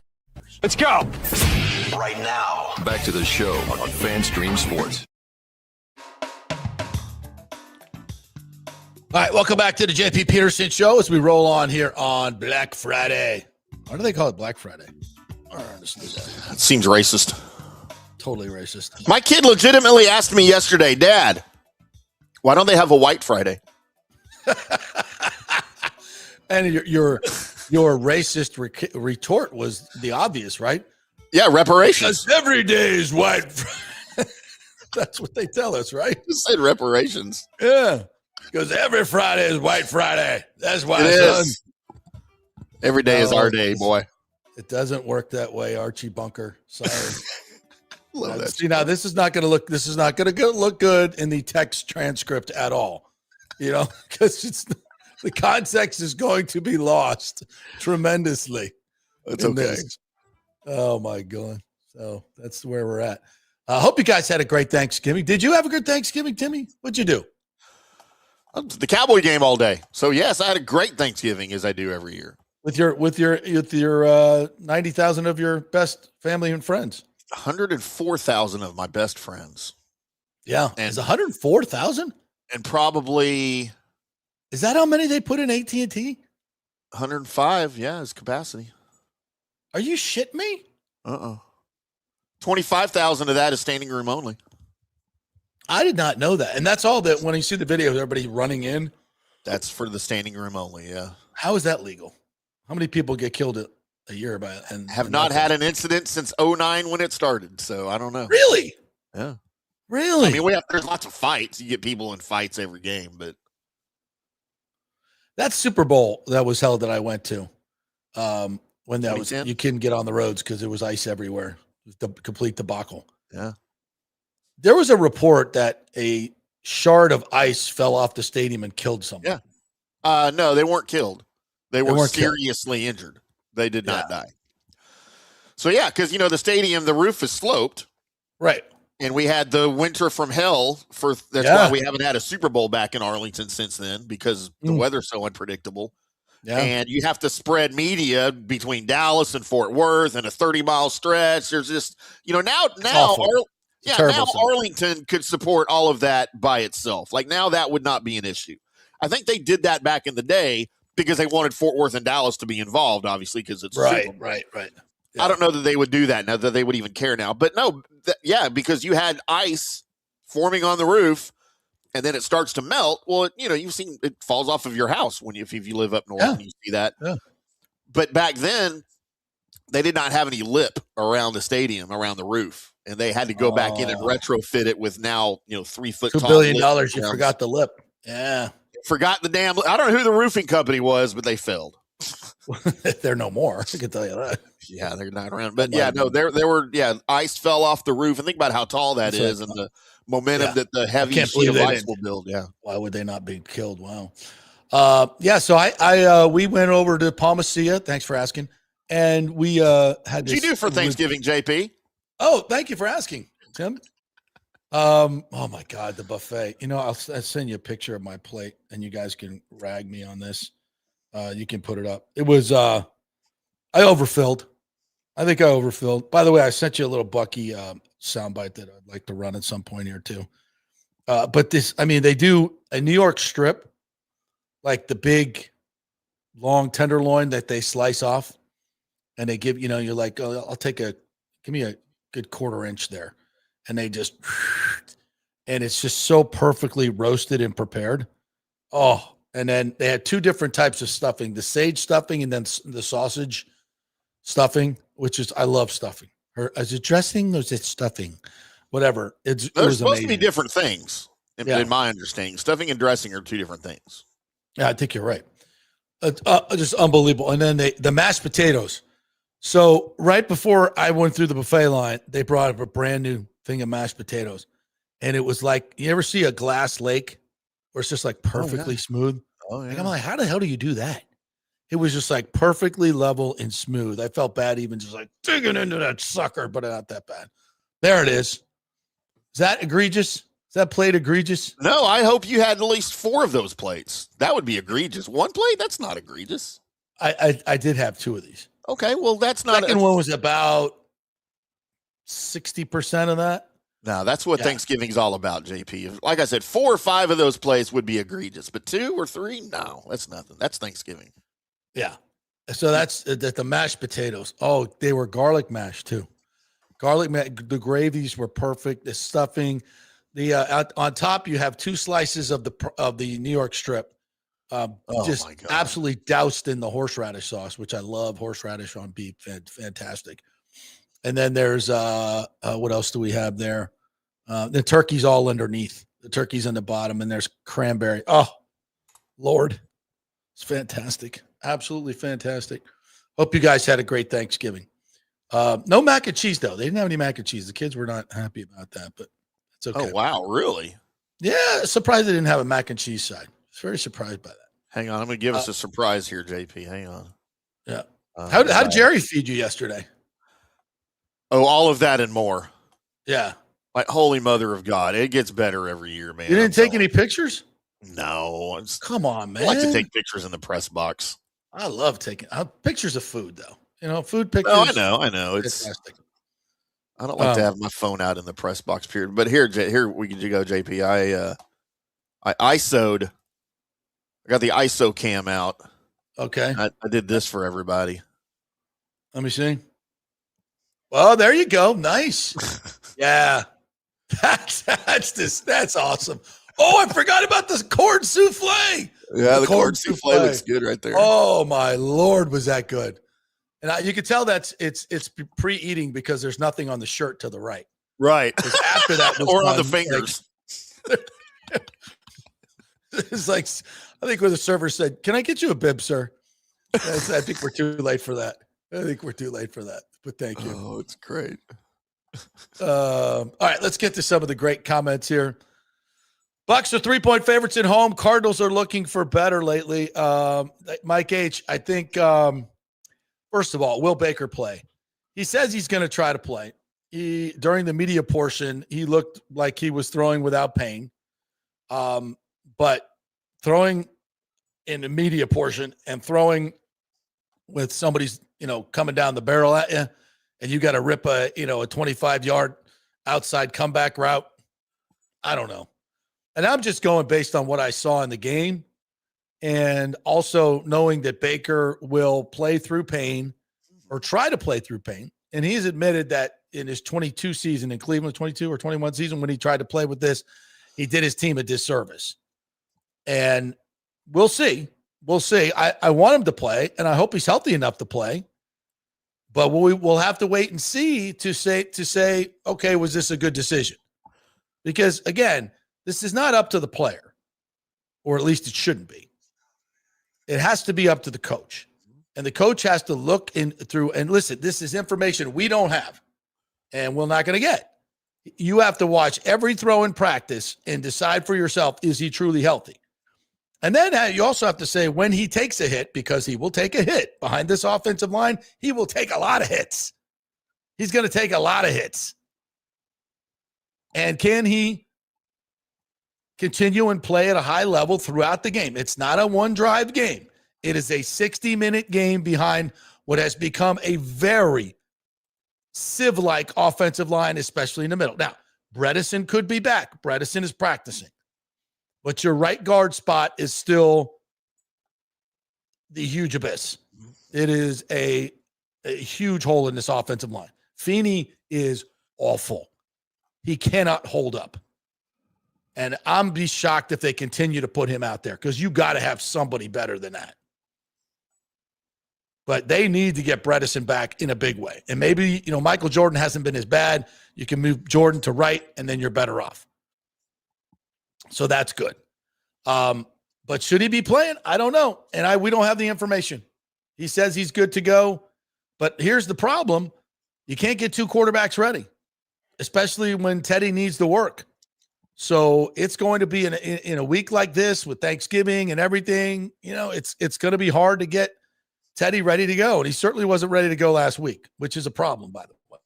Let's go. Right now, back to the show on FanStream Sports. All right, welcome back to the JP Peterson Show as we roll on here on Black Friday. Why do they call it Black Friday? I don't understand that. It seems racist. Totally racist. My kid legitimately asked me yesterday, Dad, why don't they have a White Friday? And your racist retort was the obvious, right? Yeah, reparations. Because every day is White Friday. That's what they tell us, right? Just said reparations. Yeah. Because every Friday is White Friday. That's why, It son. is. Every day is our day, boy. It doesn't work that way, Archie Bunker. Sorry. Love that. See, now this is not going to look good in the text transcript at all. You know, because the context is going to be lost tremendously. That's okay. This. Oh my God. So that's where we're at. I hope you guys had a great Thanksgiving. Did you have a good Thanksgiving, Timmy? What'd you do? The Cowboy game all day. So yes, I had a great Thanksgiving, as I do every year. With your 90,000 of your best family and friends. 104,000 of my best friends. Yeah. And is 104,000? And probably. Is that how many they put in AT&T? 105, yeah, is capacity. Are you shitting me? 25,000 of that is standing room only. I did not know that. And that's all that when you see the videos, everybody running in. That's for the standing room only, yeah. How is that legal? How many people get killed a year by it? And have not had an incident since 2009 when it started, so I don't know. Really? Yeah. Really? I mean, there's lots of fights. You get people in fights every game, but that Super Bowl that was held that I went to, when that was, you couldn't get on the roads because there was ice everywhere. It was the complete debacle. Yeah. There was a report that a shard of ice fell off the stadium and killed someone. Yeah. No, they weren't killed. They were seriously injured. They did not die. So, yeah, because, the stadium, the roof is sloped. Right. And we had the winter from hell. That's why we haven't had a Super Bowl back in Arlington since then, because the weather's so unpredictable. Yeah. And you have to spread media between Dallas and Fort Worth and a 30-mile stretch. There's just, now Arlington could support all of that by itself. Like, now that would not be an issue. I think they did that back in the day because they wanted Fort Worth and Dallas to be involved, obviously, because it's right. Yeah. I don't know that they would do that now, that they would even care now. But no, because you had ice forming on the roof, and then it starts to melt. Well, you've seen it falls off of your house if you live up north and you see that. Yeah. But back then, they did not have any lip around the stadium, around the roof, and they had to go back in and retrofit it with now 3 foot $2 billion. You forgot the lip. Yeah. Forgot the damn. I don't know who the roofing company was, but they failed. They're no more. I can tell you that. Yeah, they're not around. But there were ice fell off the roof, and think about how tall that is, and the momentum that the heavy sheet of ice will build. Yeah. Why would they not be killed? Wow. So we went over to Palmacia. Thanks for asking. And we had What'd you do for Thanksgiving, JP? Oh, thank you for asking, Tim. Oh my God, the buffet. I'll send you a picture of my plate, and you guys can rag me on this. You can put it up. It was I overfilled. I think I overfilled. By the way, I sent you a little Bucky soundbite that I'd like to run at some point here too. But they do a New York strip, like the big, long tenderloin that they slice off, and they give, you're like, oh, give me a good 1/4 inch there. And they just, and it's just so perfectly roasted and prepared. Oh, and then they had 2 different types of stuffing, the sage stuffing and then the sausage stuffing, which is, I love stuffing. Or is it dressing or is it stuffing? Whatever. They're supposed amazing. To be different things, in my understanding. Stuffing and dressing are 2 different things. Yeah, I think you're right. Just unbelievable. And then the mashed potatoes. So right before I went through the buffet line, they brought up a brand new thing of mashed potatoes. And it was like, you ever see a glass lake where it's just like perfectly smooth? Oh, yeah. Like, I'm like, how the hell do you do that? It was just like perfectly level and smooth. I felt bad even just like digging into that sucker, but not that bad. There it is. Is that egregious? Is that plate egregious? No, I hope you had at least 4 of those plates. That would be egregious. 1 plate? That's not egregious. I did have 2 of these. Okay, well, that's not. Second one was about 60% of that. No, that's what Thanksgiving's all about, JP. Like I said, 4 or 5 of those plates would be egregious, but 2 or 3, no, that's nothing. That's Thanksgiving. Yeah. So that's the mashed potatoes. Oh, they were garlic mashed too. The gravies were perfect. The stuffing, on top you have 2 slices of the New York strip. Just absolutely doused in the horseradish sauce, which I love. Horseradish on beef, fantastic. And then there's what else do we have there? The turkey's all underneath. The turkey's on the bottom, and there's cranberry. Oh, Lord, it's fantastic, absolutely fantastic. Hope you guys had a great Thanksgiving. No mac and cheese though. They didn't have any mac and cheese. The kids were not happy about that, but it's okay. Oh wow, really? Yeah, surprised they didn't have a mac and cheese side. Very surprised by that. Hang on, I'm going to give us a surprise here, JP. Hang on. Yeah. How did Jerry feed you yesterday? Oh, all of that and more. Yeah. Like, holy mother of God. It gets better every year, man. You didn't take any pictures? No. Come on, man. I like to take pictures in the press box. I love taking pictures of food, though. Food pictures. Oh, I know. It's fantastic. I don't like to have my phone out in the press box period. But here we can go, JP. I ISO'd. I got the ISO cam out. Okay. I did this for everybody. Let me see. Well, there you go. Nice. Yeah. That's awesome. Oh, I forgot about the corn souffle. Yeah, the corn souffle looks good right there. Oh my Lord, was that good? And you can tell it's pre-eating because there's nothing on the shirt to the right. Right. After that was or on the fingers. It's like, I think where the server said, "Can I get you a bib, sir?" I think we're too late for that. But thank you. Oh, it's great. All right, let's get to some of the great comments here. Bucks are 3-point favorites at home. Cardinals are looking for better lately. Mike H., I think, first of all, will Baker play? He says he's going to try to play. During the media portion, he looked like he was throwing without pain. But throwing in the media portion and throwing with somebody's, coming down the barrel at you, and you got to rip a 25-yard outside comeback route. I don't know. And I'm just going based on what I saw in the game, and also knowing that Baker will play through pain or try to play through pain. And he's admitted that in his 22 season in Cleveland, 22 or 21 season, when he tried to play with this, he did his team a disservice. And we'll see. We'll see. I want him to play, and I hope he's healthy enough to play. But we'll have to wait and see to say, okay, was this a good decision? Because, again, this is not up to the player, or at least it shouldn't be. It has to be up to the coach. And the coach has to look through, and listen, this is information we don't have and we're not going to get. You have to watch every throw in practice and decide for yourself, is he truly healthy? And then you also have to say when he takes a hit, because he will take a hit behind this offensive line, he will take a lot of hits. He's going to take a lot of hits. And can he continue and play at a high level throughout the game? It's not a one-drive game. It is a 60-minute game behind what has become a very sieve-like offensive line, especially in the middle. Now, Bredesen could be back. Bredesen is practicing. But your right guard spot is still the huge abyss. It is a huge hole in this offensive line. Feeney is awful. He cannot hold up. And I'm be shocked if they continue to put him out there, because you got to have somebody better than that. But they need to get Bredesen back in a big way. And maybe, Michael Jordan hasn't been as bad. You can move Jordan to right, and then you're better off. So that's good. But should he be playing? I don't know. And we don't have the information. He says he's good to go. But here's the problem. You can't get two quarterbacks ready, especially when Teddy needs the work. So it's going to be in a week like this with Thanksgiving and everything. It's going to be hard to get Teddy ready to go. And he certainly wasn't ready to go last week, which is a problem, by the way.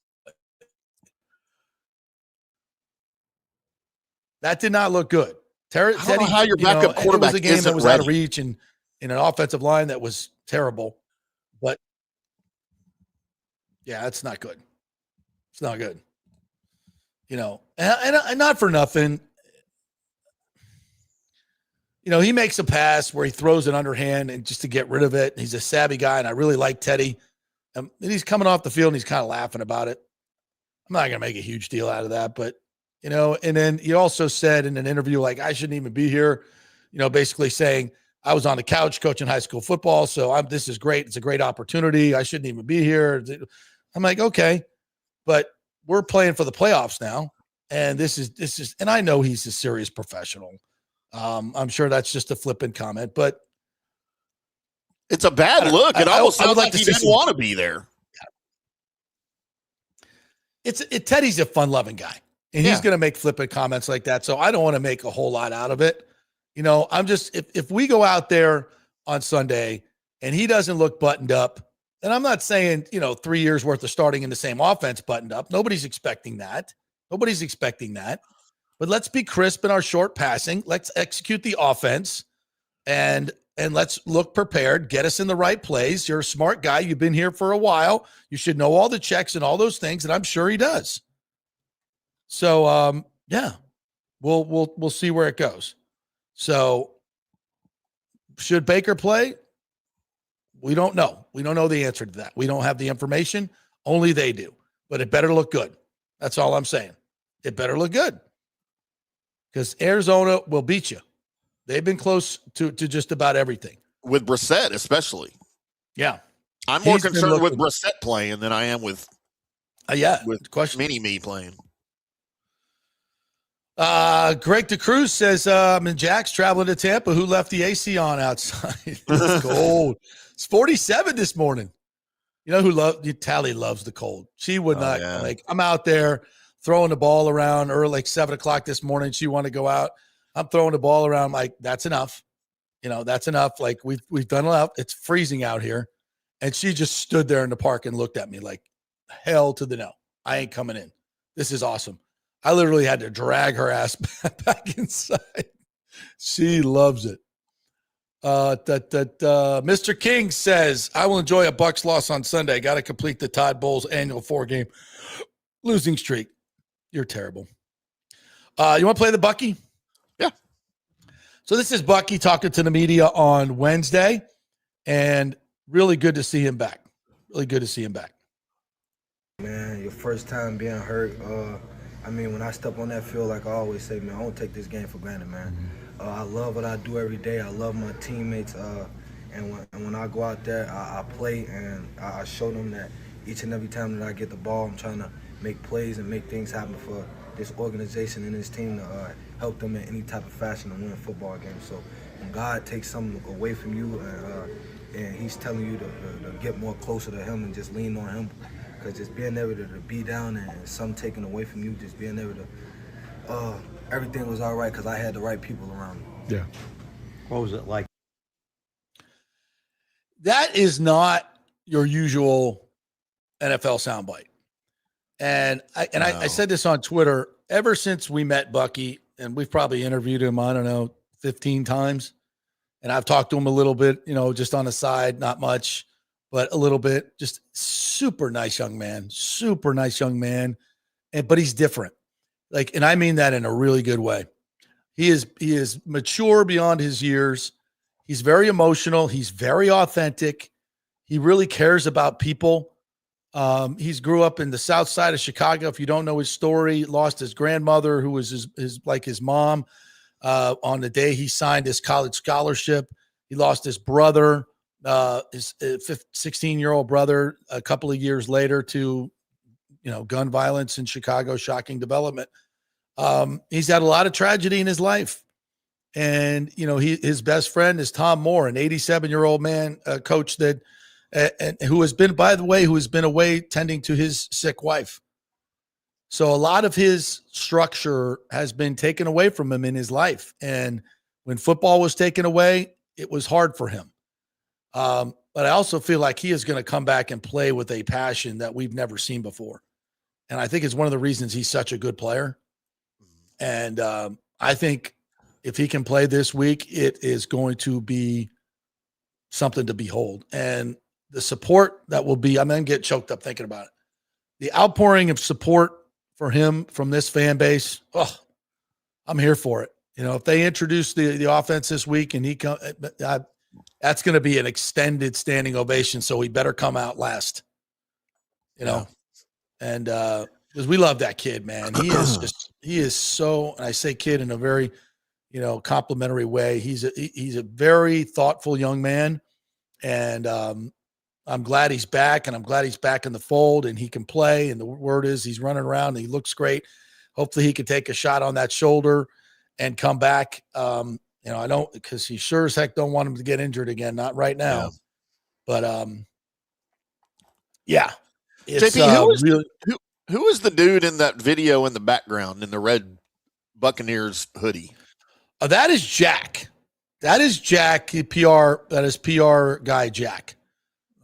That did not look good. I don't know how your backup quarterback it was a game that was ready. out of reach and in an offensive line that was terrible. But yeah, it's not good. It's not good. And not for nothing. He makes a pass where he throws it underhand and just to get rid of it. He's a savvy guy, and I really like Teddy. And he's coming off the field, and he's kind of laughing about it. I'm not going to make a huge deal out of that, but and then he also said in an interview, like, I shouldn't even be here, basically saying I was on the couch coaching high school football. So this is great. It's a great opportunity. I shouldn't even be here. I'm like, okay, but we're playing for the playoffs now. And this is, and I know he's a serious professional. I'm sure that's just a flippant comment, but it's a bad look. It almost sounds like he didn't want to be there. Teddy's a fun-loving guy. And he's going to make flippant comments like that. So I don't want to make a whole lot out of it. I'm just, if we go out there on Sunday and he doesn't look buttoned up, and I'm not saying, 3 years worth of starting in the same offense buttoned up. Nobody's expecting that. But let's be crisp in our short passing. Let's execute the offense and let's look prepared. Get us in the right plays. You're a smart guy. You've been here for a while. You should know all the checks and all those things. And I'm sure he does. So, we'll see where it goes. So should Baker play? We don't know. We don't know the answer to that. We don't have the information. Only they do. But it better look good. That's all I'm saying. It better look good. Because Arizona will beat you. They've been close to just about everything. With Brissett, especially. Yeah. I'm more concerned with Brissett playing than I am with Mini-Me playing. Greg DeCruz says, and Jack's traveling to Tampa. Who left the AC on outside? It's cold. It's 47 this morning. Tally loves the cold. She would not I'm out there throwing the ball around early, like 7:00 this morning. She wanted to go out. I'm throwing the ball around. I'm like, that's enough. That's enough. Like we've done enough. It's freezing out here. And she just stood there in the park and looked at me like, hell to the no. I ain't coming in. This is awesome. I literally had to drag her ass back inside. She loves it. Mr. King says, I will enjoy a Bucs loss on Sunday. Got to complete the Todd Bowles annual 4-game losing streak. You're terrible. You want to play the Bucky? Yeah. So this is Bucky talking to the media on Wednesday, and really good to see him back. Really good to see him back. Man, your first time being hurt. When I step on that field, like I always say, man, I don't take this game for granted, man. I love what I do every day. I love my teammates. And when I go out there, I play, and I show them that each and every time that I get the ball, I'm trying to make plays and make things happen for this organization and this team to help them in any type of fashion to win football games. So when God takes something away from you and he's telling you to get more closer to him and just lean on him, because just being able to be down and something taken away from you, just being able to, everything was all right because I had the right people around me. Yeah. What was it like? That is not your usual NFL soundbite. And I said this on Twitter ever since we met Bucky, and we've probably interviewed him, I don't know, 15 times. And I've talked to him a little bit, just on the side, not much, but a little bit. Just super nice young man. But he's different. And I mean that in a really good way. He is mature beyond his years. He's very emotional. He's very authentic. He really cares about people. He's grew up in the South Side of Chicago. If you don't know his story, lost his grandmother, who was his mom, on the day he signed his college scholarship. He lost his brother, his 16-year-old brother, a couple of years later to, gun violence in Chicago, shocking development. He's had a lot of tragedy in his life. And, his best friend is Tom Moore, an 87-year-old man, coach that, and who has been away tending to his sick wife. So a lot of his structure has been taken away from him in his life. And when football was taken away, it was hard for him. But I also feel like he is going to come back and play with a passion that we've never seen before. And I think it's one of the reasons he's such a good player. And I think if he can play this week, it is going to be something to behold. And the support that will be, I'm going to get choked up thinking about it. The outpouring of support for him from this fan base, I'm here for it. If they introduce the offense this week and he come, that's going to be an extended standing ovation. So he better come out last, and because we love that kid, man. He is so, and I say kid in a very, complimentary way. He's a very thoughtful young man. And I'm glad he's back, and I'm glad he's back in the fold and he can play. And the word is he's running around and he looks great. Hopefully he can take a shot on that shoulder and come back. I don't, because he sure as heck don't want him to get injured again. Not right now. Yeah. But yeah. It's, JP, who is the dude in that video in the background in the red Buccaneers hoodie? That is Jack. That is Jack, PR. That is PR guy Jack.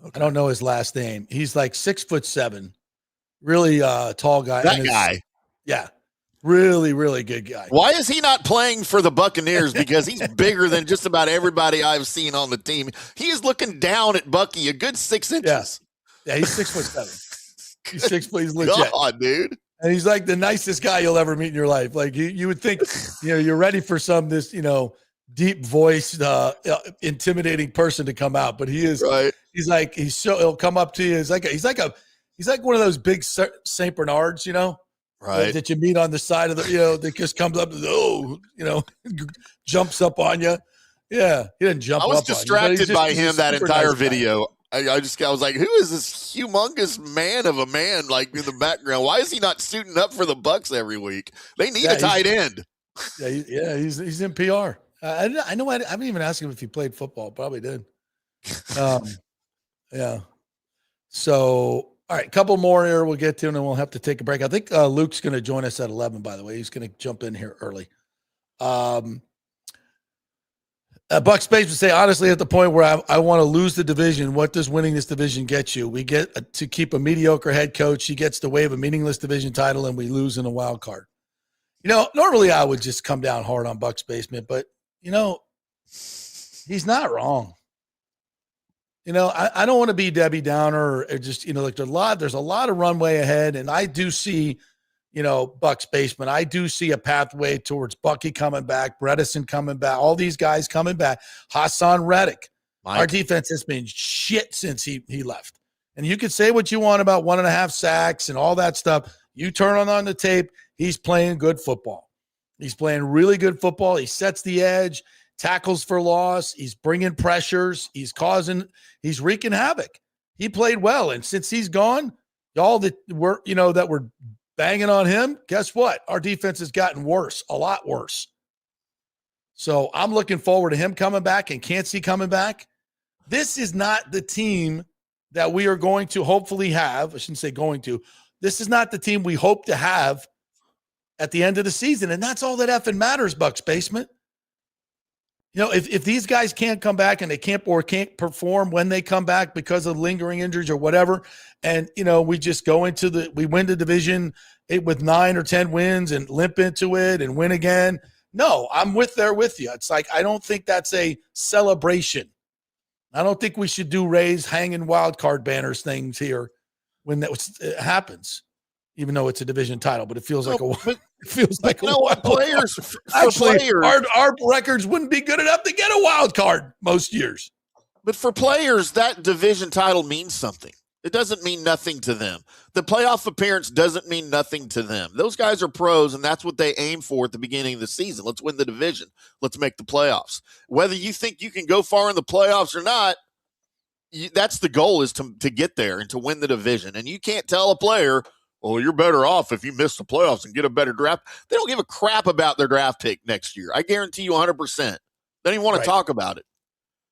Okay. I don't know his last name. He's like 6'7", really tall guy. That guy. Yeah. Really, really good guy. Why is he not playing for the Buccaneers? Because he's bigger than just about everybody I've seen on the team. He is looking down at Bucky a good 6 inches. Yeah, he's 6'7". He's 6 foot. He's legit. God, dude. And he's like the nicest guy you'll ever meet in your life. Like you would think, you're ready for this, deep voiced, intimidating person to come out, but he is. Right. He'll come up to you. He's like one of those big Saint Bernards, right, that you meet on the side of the, that just comes up, jumps up on you. Yeah, he didn't jump. I was up distracted by him that entire nice video. I was like, who is this humongous man of a man like in the background? Why is he not suiting up for the Bucs every week? They need a tight end. He's in PR. I know. I didn't even ask him if he played football. Probably did. Yeah. So, all right, a couple more here we'll get to, and then we'll have to take a break. I think Luke's going to join us at 11, by the way. He's going to jump in here early. Buck Space would say, honestly, at the point where I want to lose the division, what does winning this division get you? We get to keep a mediocre head coach. He gets to wave a meaningless division title, and we lose in a wild card. Normally I would just come down hard on Buck's Basement, but, he's not wrong. I don't want to be Debbie Downer or just, there's a lot of runway ahead. And I do see, Buck's Basement. I do see a pathway towards Bucky coming back, Bredesen coming back, all these guys coming back, Hassan Reddick. Mike. Our defense has been shit since he left. And you could say what you want about 1.5 sacks and all that stuff. You turn on the tape, he's playing good football. He's playing really good football. He sets the edge. Tackles for loss. He's bringing pressures. He's wreaking havoc. He played well. And since he's gone, y'all that were banging on him, guess what? Our defense has gotten worse, a lot worse. So I'm looking forward to him coming back and Cansey coming back. This is not the team that we are going to hopefully have. I shouldn't say going to. This is not the team we hope to have at the end of the season. And that's all that effing matters, Bucks Basement. if these guys can't come back and they can't perform when they come back because of lingering injuries or whatever, and we just go into we win the division with 9 or 10 wins and limp into it and win again. No, I'm with you. It's like, I don't think that's a celebration. I don't think we should do Rays hanging wild card banners things here when it happens, even though it's a division title. But it feels like players. Actually, players, our records wouldn't be good enough to get a wild card most years. But for players, that division title means something. It doesn't mean nothing to them. The playoff appearance doesn't mean nothing to them. Those guys are pros, and that's what they aim for at the beginning of the season. Let's win the division. Let's make the playoffs. Whether you think you can go far in the playoffs or not, that's the goal, is to get there and to win the division. And you can't tell a player, well, you're better off if you miss the playoffs and get a better draft. They don't give a crap about their draft pick next year. I guarantee you 100%. They don't even want to talk about it.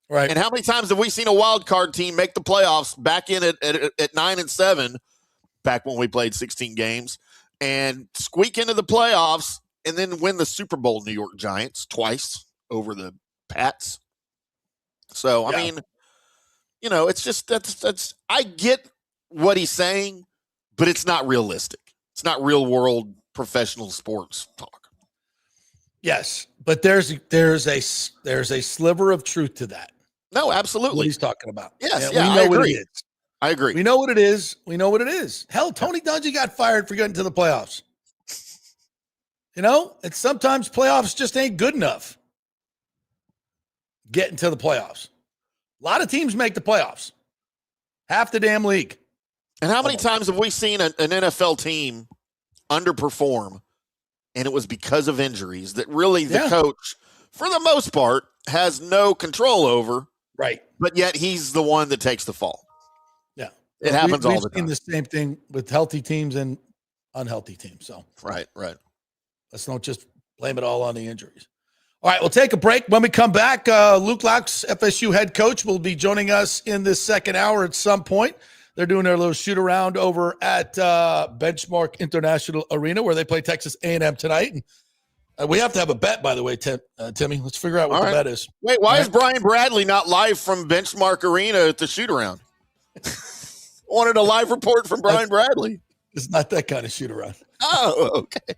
Right. And how many times have we seen a wild card team make the playoffs back in at 9-7, back when we played 16 games, and squeak into the playoffs and then win the Super Bowl, New York Giants, twice over the Pats? So, I mean, it's just that's I get what he's saying, but it's not realistic. It's not real world professional sports talk. Yes, but there's a sliver of truth to that. No, absolutely. What he's talking about. Yes, we know I agree. what it is. I agree. We know what it is. Hell, Tony Dungy got fired for getting to the playoffs. It's sometimes playoffs just ain't good enough. Getting to the playoffs. A lot of teams make the playoffs. Half the damn league. And how many times have we seen an NFL team underperform, and it was because of injuries that really the coach, for the most part, has no control over? Right. But yet he's the one that takes the fall. Yeah. It happens all the time. We've seen the same thing with healthy teams and unhealthy teams. So Right. let's not just blame it all on the injuries. All right, we'll take a break. When we come back, Luke Loucks, FSU head coach, will be joining us in this second hour at some point. They're doing their little shoot around over at Benchmark International Arena, where they play Texas A&M tonight. And we have to have a bet, by the way, Timmy. Let's figure out what the bet is. Wait, why is Brian Bradley not live from Benchmark Arena at the shoot around? Wanted a live report from Brian Bradley. It's not that kind of shoot around. Oh, okay.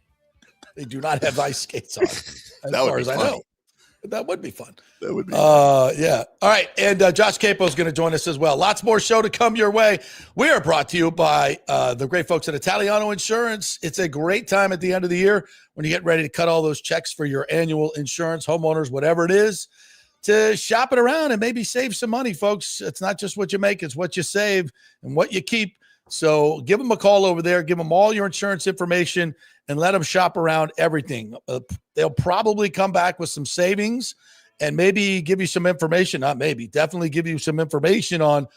They do not have ice skates on, as far as I know. That would be fun. That would be yeah. All right. And Josh Capo is going to join us as well. Lots more show to come your way. We are brought to you by the great folks at Italiano Insurance. It's a great time at the end of the year when you get ready to cut all those checks for your annual insurance, homeowners, whatever it is, to shop it around and maybe save some money, folks. It's not just what you make, it's what you save and what you keep. So give them a call over there. Give them all your insurance information and let them shop around everything. They'll probably come back with some savings and maybe give you some information. Not maybe, definitely give you some information on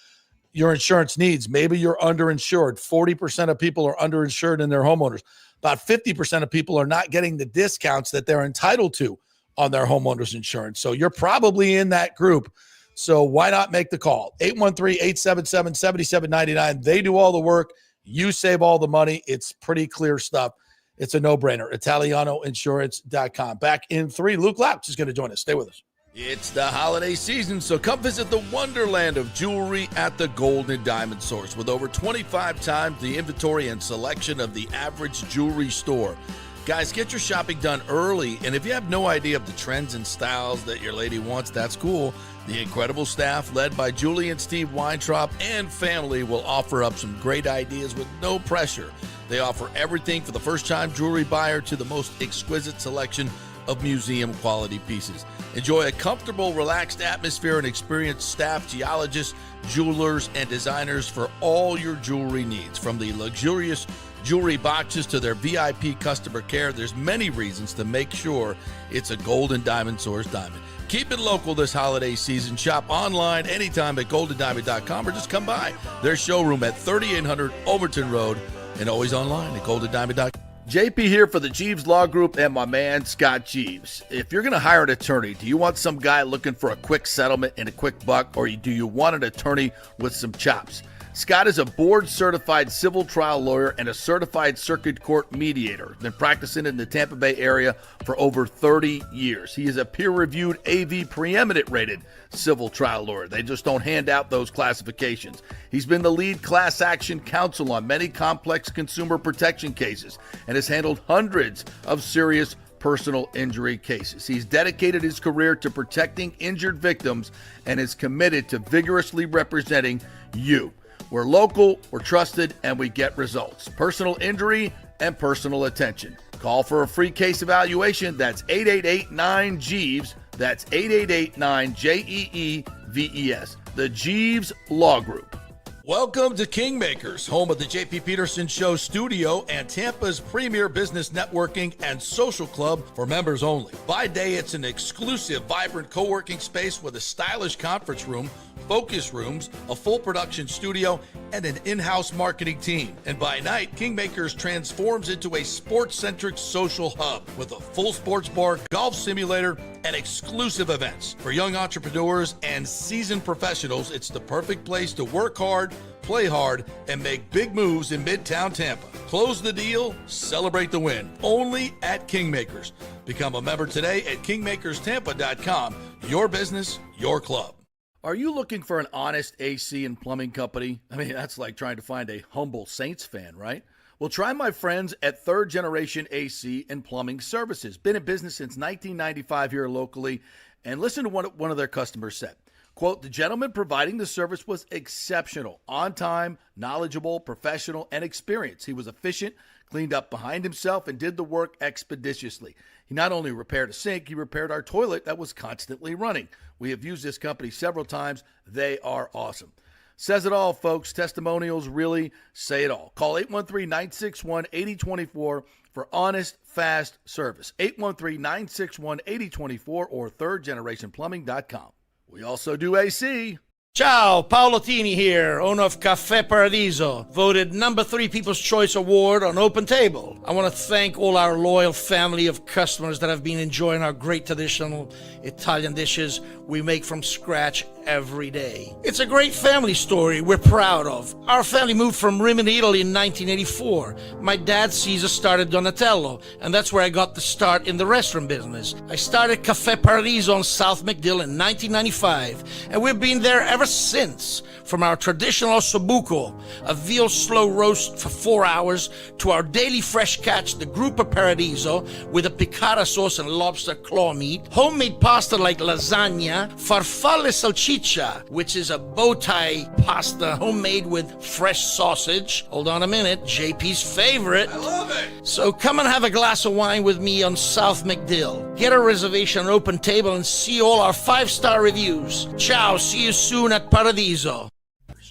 your insurance needs. Maybe you're underinsured. 40% of people are underinsured in their homeowners. About 50% of people are not getting the discounts that they're entitled to on their homeowners insurance. So you're probably in that group. So why not make the call? 813-877-7799. They do all the work. You save all the money. It's pretty clear stuff. It's a no-brainer. ItalianoInsurance.com. Back in 3, Luke Loucks is going to join us. Stay with us. It's the holiday season, so come visit the wonderland of jewelry at the Gold and Diamond Source with over 25 times the inventory and selection of the average jewelry store. Guys, get your shopping done early, and if you have no idea of the trends and styles that your lady wants, that's cool. The incredible staff, led by Julie and Steve Weintraub and family, will offer up some great ideas with no pressure. They offer everything for the first-time jewelry buyer to the most exquisite selection of museum-quality pieces. Enjoy a comfortable, relaxed atmosphere and experienced staff, geologists, jewelers, and designers for all your jewelry needs. From the luxurious jewelry boxes to their VIP customer care, there's many reasons to make sure it's a Gold and Diamond Source diamond. Keep it local this holiday season. Shop online anytime at goldendiamond.com or just come by their showroom at 3800 Overton Road and always online at goldendiamond.com. JP here for the Jeeves Law Group and my man Scott Jeeves. If you're going to hire an attorney, do you want some guy looking for a quick settlement and a quick buck, or do you want an attorney with some chops? Scott is a board-certified civil trial lawyer and a certified circuit court mediator. Been practicing in the Tampa Bay area for over 30 years. He is a peer-reviewed AV preeminent-rated civil trial lawyer. They just don't hand out those classifications. He's been the lead class action counsel on many complex consumer protection cases and has handled hundreds of serious personal injury cases. He's dedicated his career to protecting injured victims and is committed to vigorously representing you. We're local, we're trusted, and we get results. Personal injury and personal attention. Call for a free case evaluation. That's 888-9-JEEVES. That's 888-9-JEEVES. The Jeeves Law Group. Welcome to Kingmakers, home of the JP Peterson Show studio and Tampa's premier business networking and social club for members only. By day, it's an exclusive, vibrant co-working space with a stylish conference room, focus rooms, a full production studio, and an in-house marketing team. And by night, Kingmakers transforms into a sports-centric social hub with a full sports bar, golf simulator, and exclusive events. For young entrepreneurs and seasoned professionals, it's the perfect place to work hard, play hard, and make big moves in Midtown Tampa. Close the deal, celebrate the win. Only at Kingmakers. Become a member today at kingmakerstampa.com. Your business, your club. Are you looking for an honest AC and plumbing company? I mean, that's like trying to find a humble Saints fan, right? Well, try my friends at Third Generation AC and Plumbing Services. Been in business since 1995 here locally. And listen to what one of their customers said. Quote, the gentleman providing the service was exceptional, on time, knowledgeable, professional, and experienced. He was efficient, cleaned up behind himself, and did the work expeditiously. He not only repaired a sink, he repaired our toilet that was constantly running. We have used this company several times. They are awesome. Says it all, folks. Testimonials really say it all. Call 813-961-8024 for honest, fast service. 813-961-8024 or thirdgenerationplumbing.com. We also do AC. Ciao, Paolo Tini here, owner of Caffè Paradiso, voted number 3 People's Choice Award on Open Table. I want to thank all our loyal family of customers that have been enjoying our great traditional Italian dishes we make from scratch every day. It's a great family story we're proud of. Our family moved from Rimini, Italy in 1984. My dad, Caesar, started Donatello, and that's where I got the start in the restaurant business. I started Caffè Paradiso on South McDill in 1995, and we've been there ever since. From our traditional ossobuco, a veal slow roast for 4 hours, to our daily fresh catch, the Gruppo Paradiso, with a piccata sauce and lobster claw meat, homemade pasta like lasagna, farfalle salchicha, which is a bow tie pasta homemade with fresh sausage. Hold on a minute, JP's favorite. I love it. So come and have a glass of wine with me on South McDill. Get a reservation on Open Table and see all our 5-star reviews. Ciao, see you soon at Paradiso.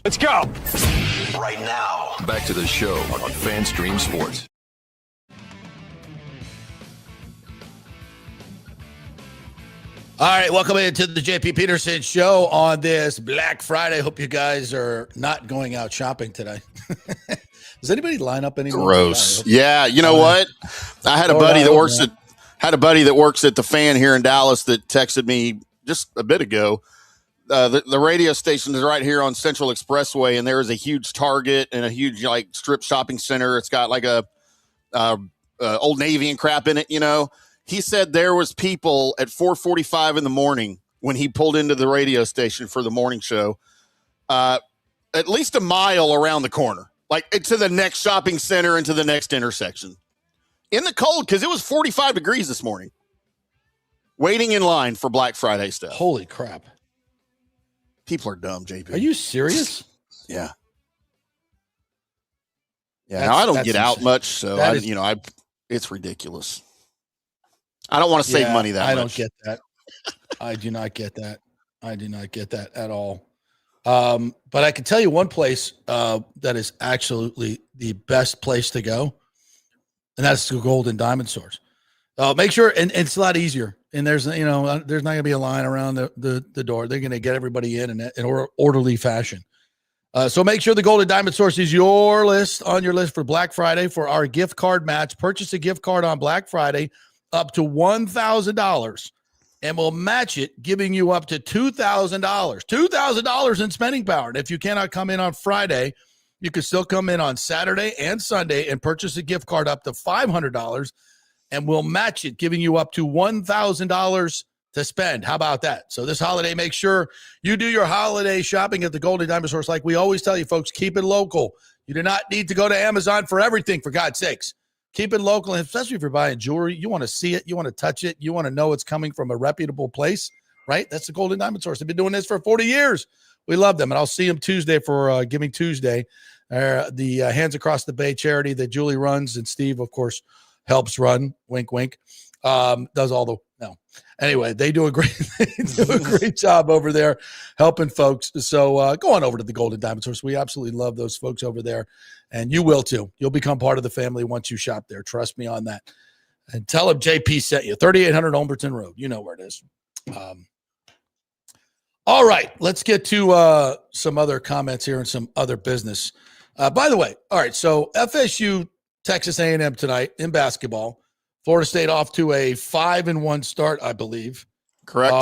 Let's go. Right now, back to the show on FanStream Sports. All right, welcome into the JP Peterson Show on this Black Friday. Hope you guys are not going out shopping today. Does anybody line up anymore? Gross. Yeah, you know what? I had a buddy that works at the Fan here in Dallas that texted me just a bit ago. The radio station is right here on Central Expressway, and there is a huge Target and a huge like strip shopping center. It's got like a Old Navy and crap in it, you know. He said there was people at 4:45 in the morning when he pulled into the radio station for the morning show, at least a mile around the corner, like to the next shopping center and to the next intersection in the cold, because it was 45 degrees this morning, waiting in line for Black Friday stuff. Holy crap. People are dumb, JP. Are you serious? Yeah. Yeah. Now I don't get out much, so it's ridiculous. I don't want to save money that much. I don't get that. I do not get that. I do not get that at all. But I can tell you one place that is absolutely the best place to go, and that's the Gold and Diamond stores. Make sure, and it's a lot easier. And there's not going to be a line around the door. They're going to get everybody in orderly fashion. So make sure the Gold and Diamond Source is on your list for Black Friday for our gift card match. Purchase a gift card on Black Friday up to $1,000 and we'll match it, giving you up to $2,000. $2,000 in spending power. And if you cannot come in on Friday, you can still come in on Saturday and Sunday and purchase a gift card up to $500, and we'll match it, giving you up to $1,000 to spend. How about that? So this holiday, make sure you do your holiday shopping at the Golden Diamond Source. Like we always tell you, folks, keep it local. You do not need to go to Amazon for everything, for God's sakes. Keep it local, and especially if you're buying jewelry, you want to see it, you want to touch it, you want to know it's coming from a reputable place, right? That's the Golden Diamond Source. They've been doing this for 40 years. We love them, and I'll see them Tuesday for Giving Tuesday. The Hands Across the Bay charity that Julie runs, and Steve, of course, helps run. Wink, wink. Does all the no. Anyway, they do a great job over there helping folks. So go on over to the Golden Diamond Source. We absolutely love those folks over there, and you will too. You'll become part of the family once you shop there. Trust me on that. And tell them JP sent you. 3800 Olberton Road. You know where it is. All right, let's get to some other comments here and some other business. By the way, all right, so FSU, Texas A&M tonight in basketball. Florida State off to a 5-1 start, I believe. Correct.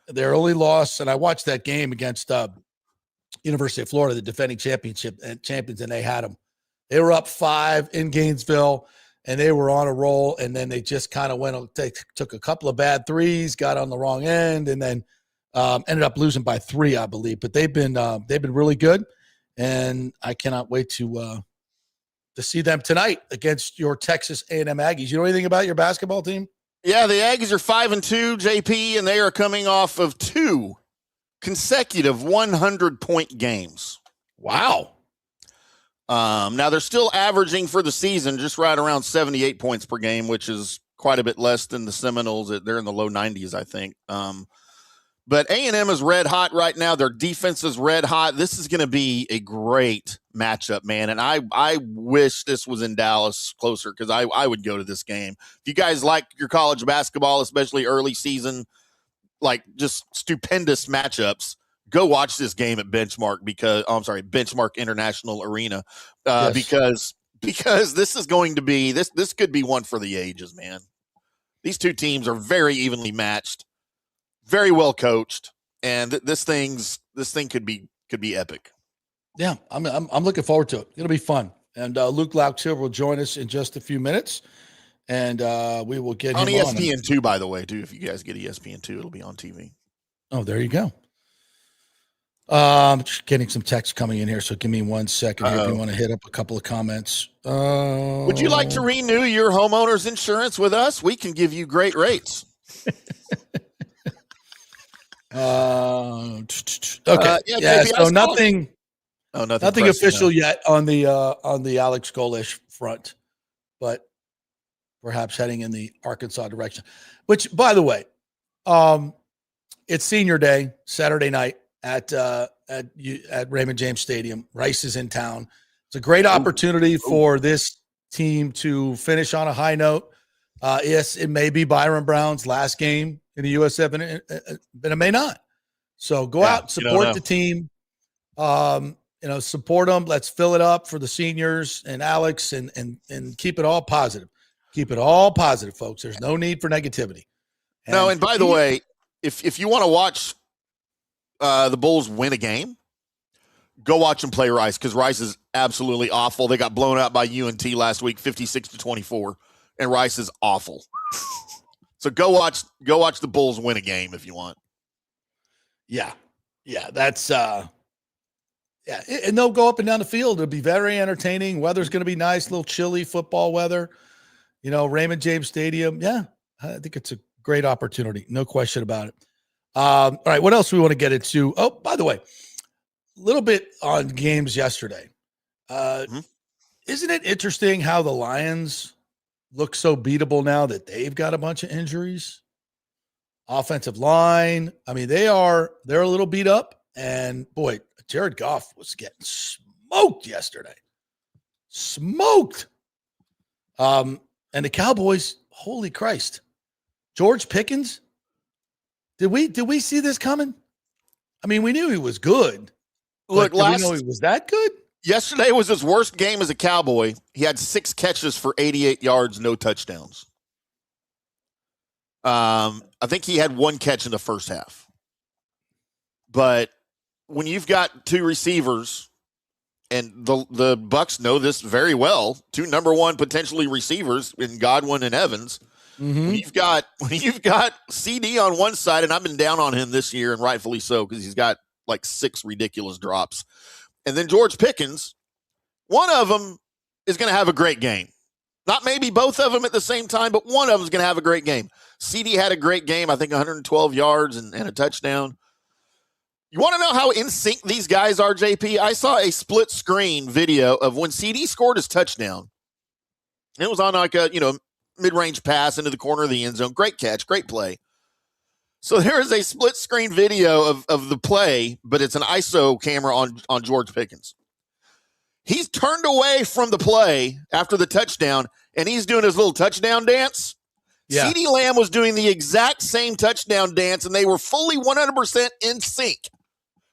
Their only loss, and I watched that game against University of Florida, the defending champions, and they had them. They were up 5 in Gainesville, and they were on a roll, and then they just kind of took a couple of bad threes, got on the wrong end, and then ended up losing by 3, I believe. But they've been really good, and I cannot wait to see them tonight against your Texas A&M Aggies. You know anything about your basketball team? Yeah, the Aggies are 5-2, JP, and they are coming off of 2 consecutive 100-point games. Wow. Now, they're still averaging for the season just right around 78 points per game, which is quite a bit less than the Seminoles. They're in the low 90s, I think. But A&M is red hot right now. Their defense is red hot. This is going to be a great matchup, man. And I wish this was in Dallas closer, because I would go to this game. If you guys like your college basketball, especially early season, like just stupendous matchups, go watch this game at Benchmark International Arena, yes. because this is going to be this could be one for the ages, man. These two teams are very evenly matched, very well coached, and this thing could be epic. Yeah, I'm looking forward to it. It'll be fun. And Luke Loucks here will join us in just a few minutes, and we will get on him ESPN2, by the way, too. If you guys get ESPN2, it'll be on TV. Oh, there you go. Just getting some text coming in here, so give me 1 second here if you want to hit up a couple of comments. Would you like to renew your homeowner's insurance with us? We can give you great rates. Okay. So nothing official now. yet on the Alex Golesh front, but perhaps heading in the Arkansas direction. Which, by the way, it's senior day, Saturday night at Raymond James Stadium. Rice is in town. It's a great opportunity for this team to finish on a high note. Yes, it may be Byron Brown's last game in the USF, but it may not. So go out, support the team. Support them. Let's fill it up for the seniors and Alex, and keep it all positive. Keep it all positive, folks. There's no need for negativity. And by the way, if you want to watch the Bulls win a game, go watch them play Rice, because Rice is absolutely awful. They got blown out by UNT last week, 56-24, and Rice is awful. So go watch the Bulls win a game if you want. Yeah, that's and they'll go up and down the field. It'll be very entertaining. Weather's going to be nice, a little chilly football weather. Raymond James Stadium. Yeah, I think it's a great opportunity, no question about it. All right, what else do we want to get into? Oh, by the way, a little bit on games yesterday. Isn't it interesting how the Lions look so beatable now that they've got a bunch of injuries? Offensive line, I mean, they're a little beat up, and boy, Jared Goff was getting smoked yesterday. Smoked. And the Cowboys, holy Christ. George Pickens, did we see this coming? I mean, we knew he was good. Look, did we know he was that good? Yesterday was his worst game as a Cowboy. He had 6 catches for 88 yards, no touchdowns. I think he had one catch in the first half. But when you've got two receivers, and the Bucs know this very well, two number one potentially receivers in Godwin and Evans. Mm-hmm. When you've got CD on one side, and I've been down on him this year, and rightfully so, because he's got like 6 ridiculous drops. And then George Pickens, one of them is going to have a great game. Not maybe both of them at the same time, but one of them is going to have a great game. CD had a great game, I think 112 yards and a touchdown. You want to know how in sync these guys are, JP? I saw a split screen video of when CD scored his touchdown. It was on like a, mid-range pass into the corner of the end zone. Great catch, great play. So there is a split screen video of the play, but it's an ISO camera on George Pickens. He's turned away from the play after the touchdown, and he's doing his little touchdown dance. Yeah. CeeDee Lamb was doing the exact same touchdown dance, and they were fully 100% in sync.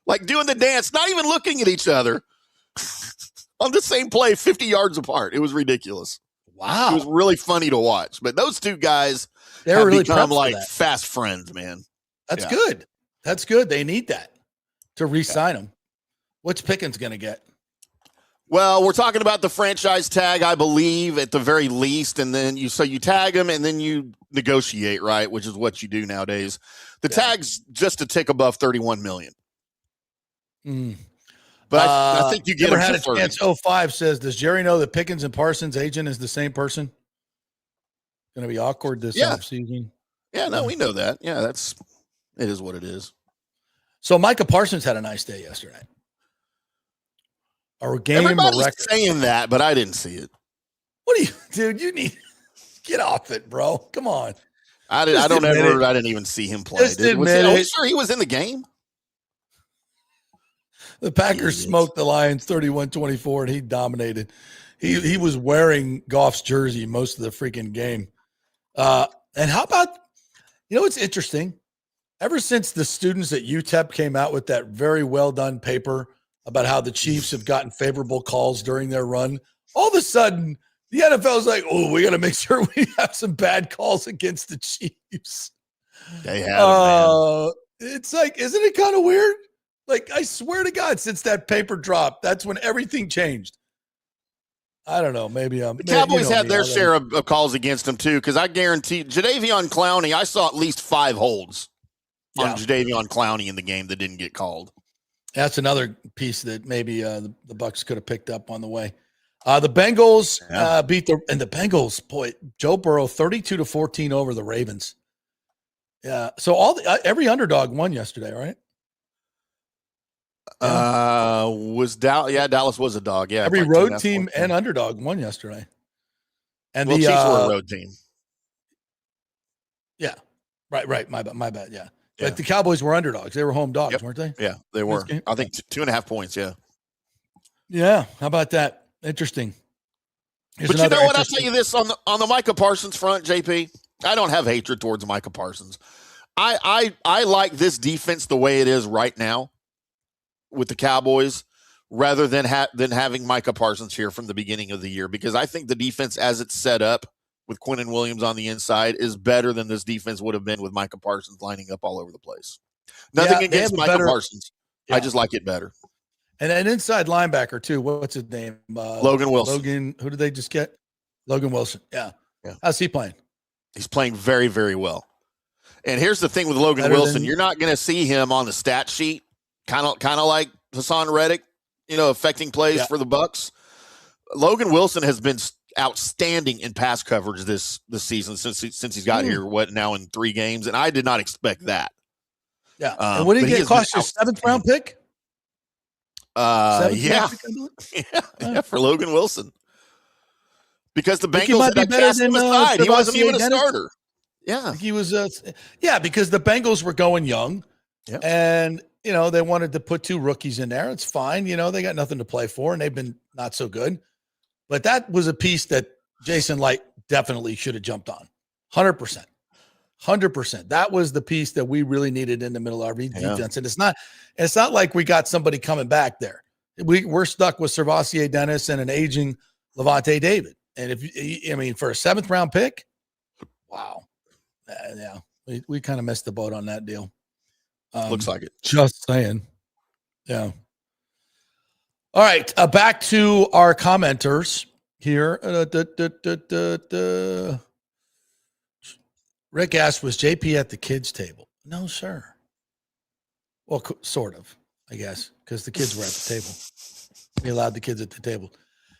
Like doing the dance, not even looking at each other on the same play, 50 yards apart. It was ridiculous. Wow. It was really funny to watch. But those two guys have really become like fast friends, man. That's good. That's good. They need that to re-sign him. What's Pickens going to get? Well, we're talking about the franchise tag, I believe, at the very least. And then you tag him and then you negotiate, right? Which is what you do nowadays. The tag's just a tick above $31 million. But I think you get never had a chance. 05 says, does Jerry know that Pickens and Parsons' agent is the same person? Going to be awkward this offseason. Yeah, no, we know that. Yeah, it is what it is. So Micah Parsons had a nice day yesterday. Or game Everybody's record. Saying that, but I didn't see it. What do you, dude? You need get off it, bro. Come on. I didn't even see him play. Are you sure he was in the game? The Packers smoked the Lions 31-24, and he dominated. He was wearing Goff's jersey most of the freaking game. And how about, what's interesting? Ever since the students at UTEP came out with that very well done paper about how the Chiefs have gotten favorable calls during their run, all of a sudden the NFL is like, oh, we got to make sure we have some bad calls against the Chiefs. They have. It's like, isn't it kind of weird? Like, I swear to God, since that paper dropped, that's when everything changed. I don't know. Maybe the Cowboys had their share of calls against them too, because I guarantee Jadeveon Clowney, I saw at least 5 holds on Jadeveon Clowney in the game that didn't get called. That's another piece that maybe the Bucs could have picked up on the way. The Bengals beat the Bengals. Boy, Joe Burrow 32-14 over the Ravens. Yeah. So every underdog won yesterday, right? Dallas was a dog. Yeah, every road team and underdog won yesterday. And the Chiefs were a road team. Yeah, right. My bad. Yeah. But the Cowboys were underdogs. They were home dogs, weren't they? Yeah, they were. I think 2.5 points. Yeah. Yeah. How about that? Interesting. But you know what? I'll tell you this on the Micah Parsons front, JP. I don't have hatred towards Micah Parsons. I like this defense the way it is right now with the Cowboys, rather than having Micah Parsons here from the beginning of the year, because I think the defense as it's set up with Quinnen Williams on the inside is better than this defense would have been with Micah Parsons lining up all over the place. Nothing against Micah Parsons. Yeah. I just like it better. And an inside linebacker too. What's his name? Logan Wilson. Who did they just get? Logan Wilson. Yeah. How's he playing? He's playing very, very well. And here's the thing with Logan Wilson. You're not going to see him on the stat sheet, kind of like Hassan Reddick, affecting plays for the Bucs. Logan Wilson has been outstanding in pass coverage this season since he's got here. Now in 3 games, and I did not expect that. Yeah. And what did he get? Cost you a 7th round pick? For Logan Wilson, because the Bengals had that cast him aside. He wasn't even a starter. Yeah, he was. Because the Bengals were going young, and they wanted to put 2 rookies in there. It's fine. They got nothing to play for, and they've been not so good. But that was a piece that Jason Light definitely should have jumped on. 100%. 100%. That was the piece that we really needed in the middle of our defense. And it's not like we got somebody coming back there. We're stuck with Servassier Dennis and an aging Levante David. And for a 7th round pick, wow. Yeah, we kind of missed the boat on that deal. Looks like it. Just saying. Yeah. All right, back to our commenters here. Rick asked, was JP at the kids' table? No, sir. Well, sort of, I guess, because the kids were at the table. We allowed the kids at the table.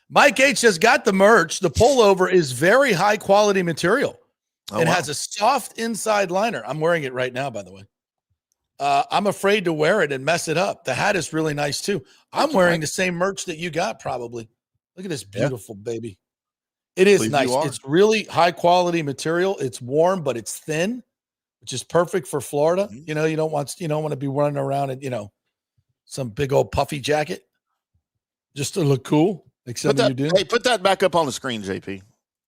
Mike H has got the merch. The pullover is very high quality material. It has a soft inside liner. I'm wearing it right now, by the way. I'm afraid to wear it and mess it up. The hat is really nice too. I'm wearing the same merch that you got probably. Look at this beautiful baby. It is nice. It's really high quality material. It's warm, but it's thin, which is perfect for Florida. Mm-hmm. You know, you don't want to be running around in, some big old puffy jacket just to look cool. Except you do. Hey, put that back up on the screen, JP.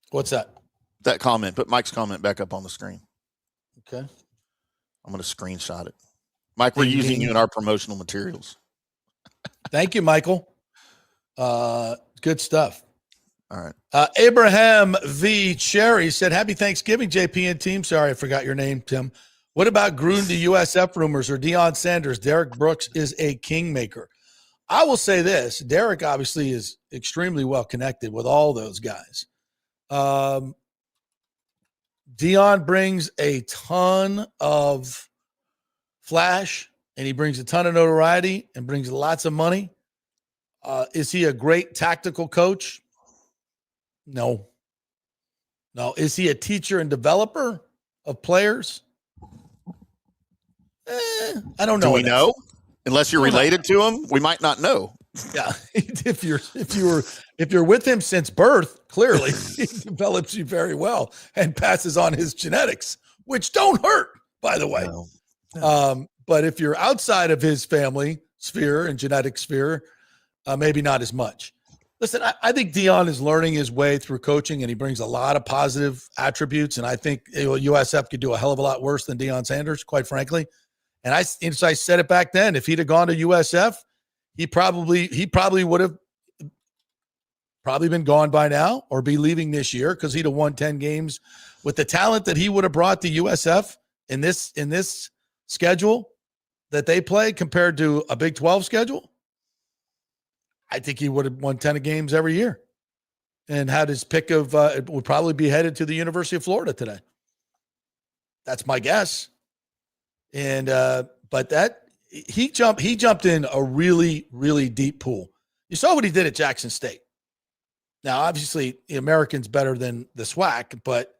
What's that? That comment. Put Mike's comment back up on the screen. Okay. I'm going to screenshot it. Mike, we're using you in our promotional materials. Thank you, Michael. Good stuff. All right. Abraham V. Cherry said, happy Thanksgiving, JP and team. Sorry, I forgot your name, Tim. What about Gruden to USF rumors or Deion Sanders? Derek Brooks is a kingmaker. I will say this. Derek obviously is extremely well connected with all those guys. Deion brings a ton of flash, and he brings a ton of notoriety and brings lots of money. Is he a great tactical coach? No. Is he a teacher and developer of players? I don't know. Do we know? Unless you're related to him, we might not know. Yeah, if you're with him since birth, clearly he develops you very well and passes on his genetics, which don't hurt, by the way. No. But if you're outside of his family sphere and genetic sphere, maybe not as much. Listen, I think Deion is learning his way through coaching, and he brings a lot of positive attributes. And I think USF could do a hell of a lot worse than Deion Sanders, quite frankly. And I said it back then. If he'd have gone to USF, he probably would have been gone by now or be leaving this year because he'd have won 10 games with the talent that he would have brought to USF in this schedule that they play compared to a Big 12 schedule. I think he would have won 10 games every year and had his pick of it would probably be headed to the University of Florida today. That's my guess. And but that he jumped in a really, really deep pool. You saw what he did at Jackson State. Now, obviously, the American's better than the SWAC, but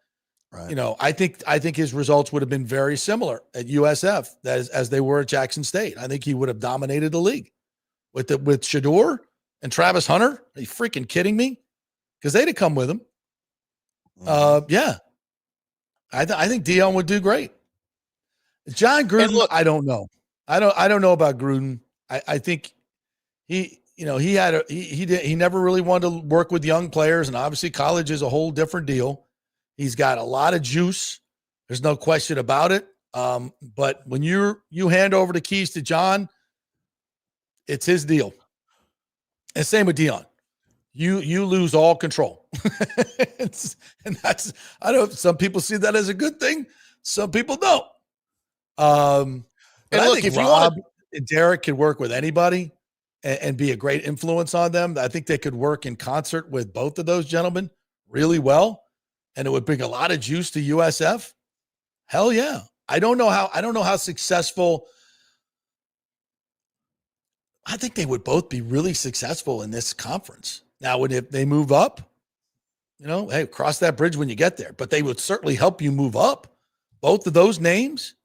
right. I think his results would have been very similar at USF as they were at Jackson State. I think he would have dominated the league with Shador and Travis Hunter. Are you freaking kidding me? Because they'd have come with him. Yeah, I think Deion would do great. John Gruden, I don't know. I don't know about Gruden. I think he never really wanted to work with young players, and obviously college is a whole different deal. He's got a lot of juice. There's no question about it. But when you hand over the keys to John, it's his deal. And same with Deion. You lose all control. And that's, some people see that as a good thing. Some people don't. And look, I think Rob and Derek could work with anybody and be a great influence on them. I think they could work in concert with both of those gentlemen really well, and it would bring a lot of juice to USF. Hell yeah. I don't know how successful. I think they would both be really successful in this conference. Now, if they move up, hey, cross that bridge when you get there, but they would certainly help you move up. Both of those names.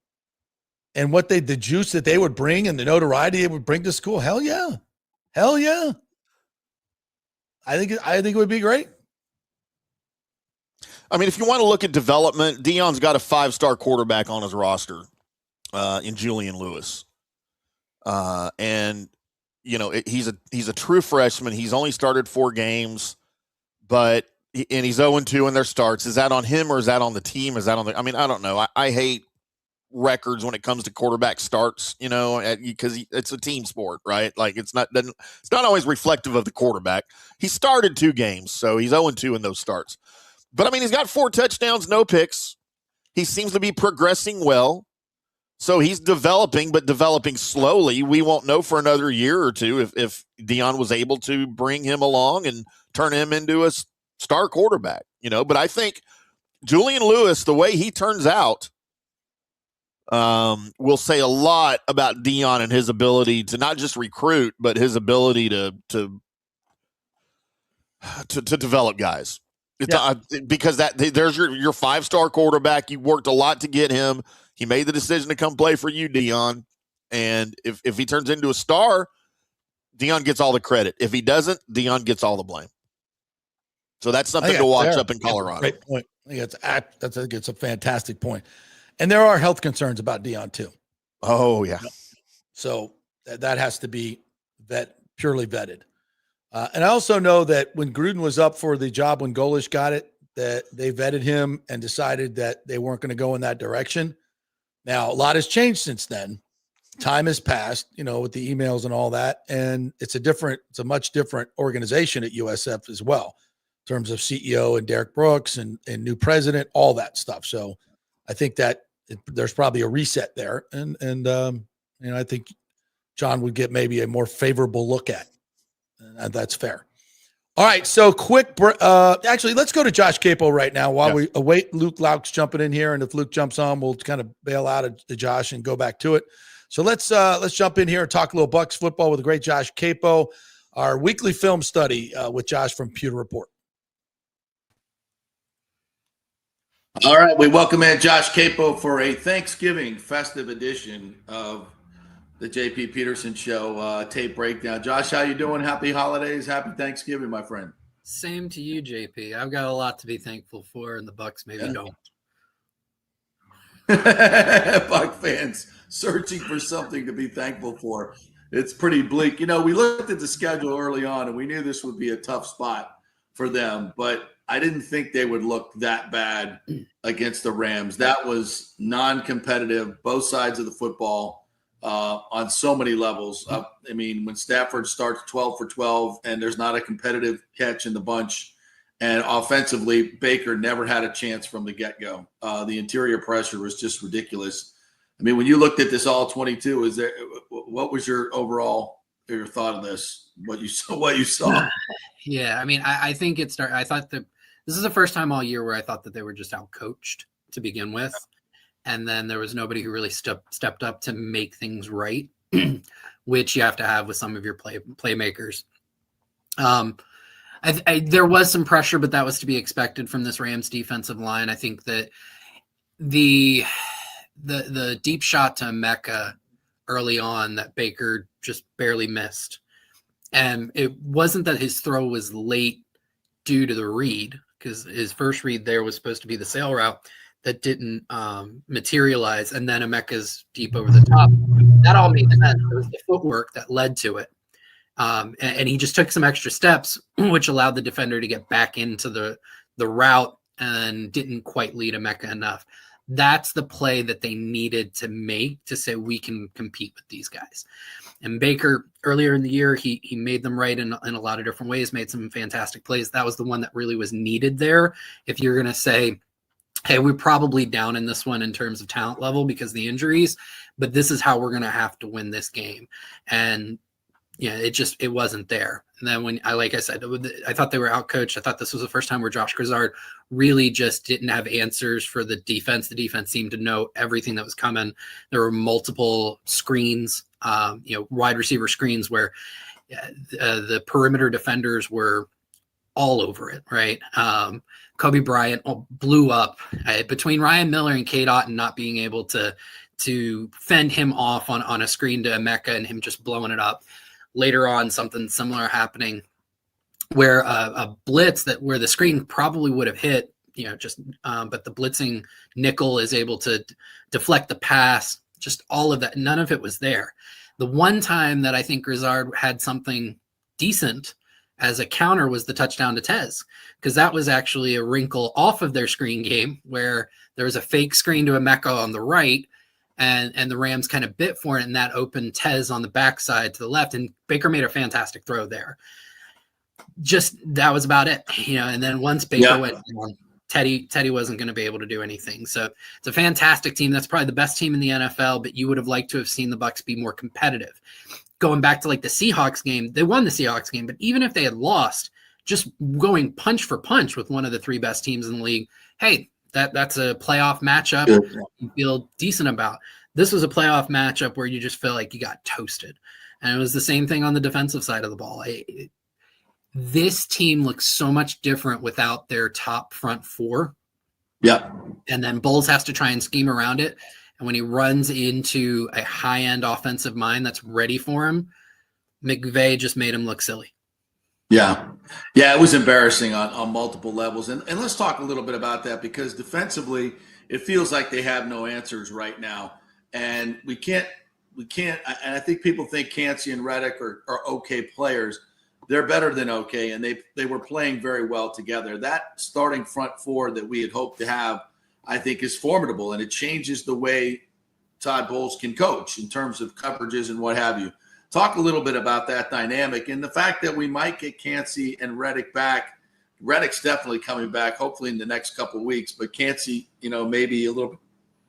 And the juice that they would bring and the notoriety it would bring to school, hell yeah. Hell yeah. I think it would be great. I mean, if you want to look at development, Deion's got a 5-star quarterback on his roster in Julian Lewis. And he's a true freshman. He's only started 4 games, and he's 0-2 in their starts. Is that on him or is that on the team? Is that on I don't know. I hate records when it comes to quarterback starts, because it's a team sport, right? Like it's not always reflective of the quarterback. He started 2 games, so he's 0-2 in those starts. But he's got 4 touchdowns, no picks. He seems to be progressing well. So he's developing, but developing slowly. We won't know for another year or two if Deion was able to bring him along and turn him into a star quarterback, But I think Julian Lewis, the way he turns out, will say a lot about Deion and his ability to not just recruit, but his ability to develop guys. Because there's your 5-star quarterback. You worked a lot to get him. He made the decision to come play for you, Deion. And if he turns into a star, Deion gets all the credit. If he doesn't, Deion gets all the blame. So that's something to watch up in Colorado. Great point. I think it's a fantastic point. And there are health concerns about Deion too. Oh, yeah. So that has to be purely vetted. And I also know that when Gruden was up for the job, when Golesh got it, that they vetted him and decided that they weren't going to go in that direction. Now, a lot has changed since then. Time has passed, with the emails and all that. And it's a much different organization at USF as well, in terms of CEO and Derek Brooks and new president, all that stuff. So I think that there's probably a reset there. And I think John would get maybe a more favorable look at. And that's fair. All right, so actually, let's go to Josh Capo right now while we await Luke Loucks jumping in here. And if Luke jumps on, we'll kind of bail out of Josh and go back to it. So let's jump in here and talk a little Bucs football with the great Josh Capo, our weekly film study with Josh from Pewter Report. All right, we welcome in Josh Capo for a Thanksgiving festive edition of the JP Peterson Show tape breakdown. Josh, how you doing? Happy holidays. Happy Thanksgiving, my friend. Same to you, JP. I've got a lot to be thankful for, and the Bucs maybe don't. Buck fans searching for something to be thankful for. It's pretty bleak. We looked at the schedule early on, and we knew this would be a tough spot for them, but I didn't think they would look that bad against the Rams. That was non-competitive, both sides of the football. On so many levels. When Stafford starts 12 for 12 and there's not a competitive catch in the bunch, and offensively, Baker never had a chance from the get-go. The interior pressure was just ridiculous. When you looked at this all 22, what was your thought of this? What you saw? Yeah, I think I thought that this is the first time all year where I thought that they were just out-coached to begin with. And then there was nobody who really stepped up to make things right, which you have to have with some of your playmakers. There was some pressure, but that was to be expected from this Rams defensive line. I think that the deep shot to Emeka early on that Baker just barely missed. And it wasn't that his throw was late due to the read, because his first read there was supposed to be the sail route that didn't materialize, and then Emeka's deep over the top. That all made sense. It was the footwork that led to it. And he just took some extra steps, which allowed the defender to get back into the route and didn't quite lead Emeka enough. That's the play that they needed to make to say we can compete with these guys. And Baker, earlier in the year, he made them right in a lot of different ways, made some fantastic plays. That was the one that really was needed there. If you're going to say, hey, we're probably down in this one in terms of talent level because of the injuries, but this is how we're going to have to win this game. And it wasn't there. And then like I said, I thought they were outcoached. I thought this was the first time where Josh Grizzard really just didn't have answers for the defense. The defense seemed to know everything that was coming. There were multiple screens, wide receiver screens where the perimeter defenders were all over it, right? Kobe Bryant blew up between Ryan Miller and Kate Otten not being able to fend him off on a screen to Emeka and him just blowing it up. Later on, something similar happening where a blitz where the screen probably would have hit, but the blitzing nickel is able to deflect the pass. Just all of that. None of it was there. The one time that I think Grizzard had something decent as a counter was the touchdown to Tez, because that was actually a wrinkle off of their screen game where there was a fake screen to Emeka on the right, and the Rams kind of bit for it, and that opened Tez on the backside to the left, and Baker made a fantastic throw there. Just that was about it, and then once Baker went down, Teddy wasn't going to be able to do anything. So it's a fantastic team. That's probably the best team in the NFL, but you would have liked to have seen the Bucs be more competitive. Going back to like the Seahawks game, they won the Seahawks game, but even if they had lost, just going punch for punch with one of the 3 best teams in the league, hey, that's a playoff matchup you feel decent about. This was a playoff matchup where you just feel like you got toasted. And it was the same thing on the defensive side of the ball. This team looks so much different without their top front 4. Yeah. And then Bowles has to try and scheme around it. And when he runs into a high-end offensive mind that's ready for him, McVay just made him look silly. Yeah. Yeah, it was embarrassing on multiple levels. And let's talk a little bit about that, because defensively, it feels like they have no answers right now. And we can't, and I think people think Kancey and Reddick are okay players. They're better than okay, and they were playing very well together. That starting front 4 that we had hoped to have, I think, is formidable, and it changes the way Todd Bowles can coach in terms of coverages and what have you. Talk a little bit about that dynamic and the fact that we might get Kancey and Reddick back. Reddick's definitely coming back, hopefully in the next couple of weeks, but Kancey, maybe a little bit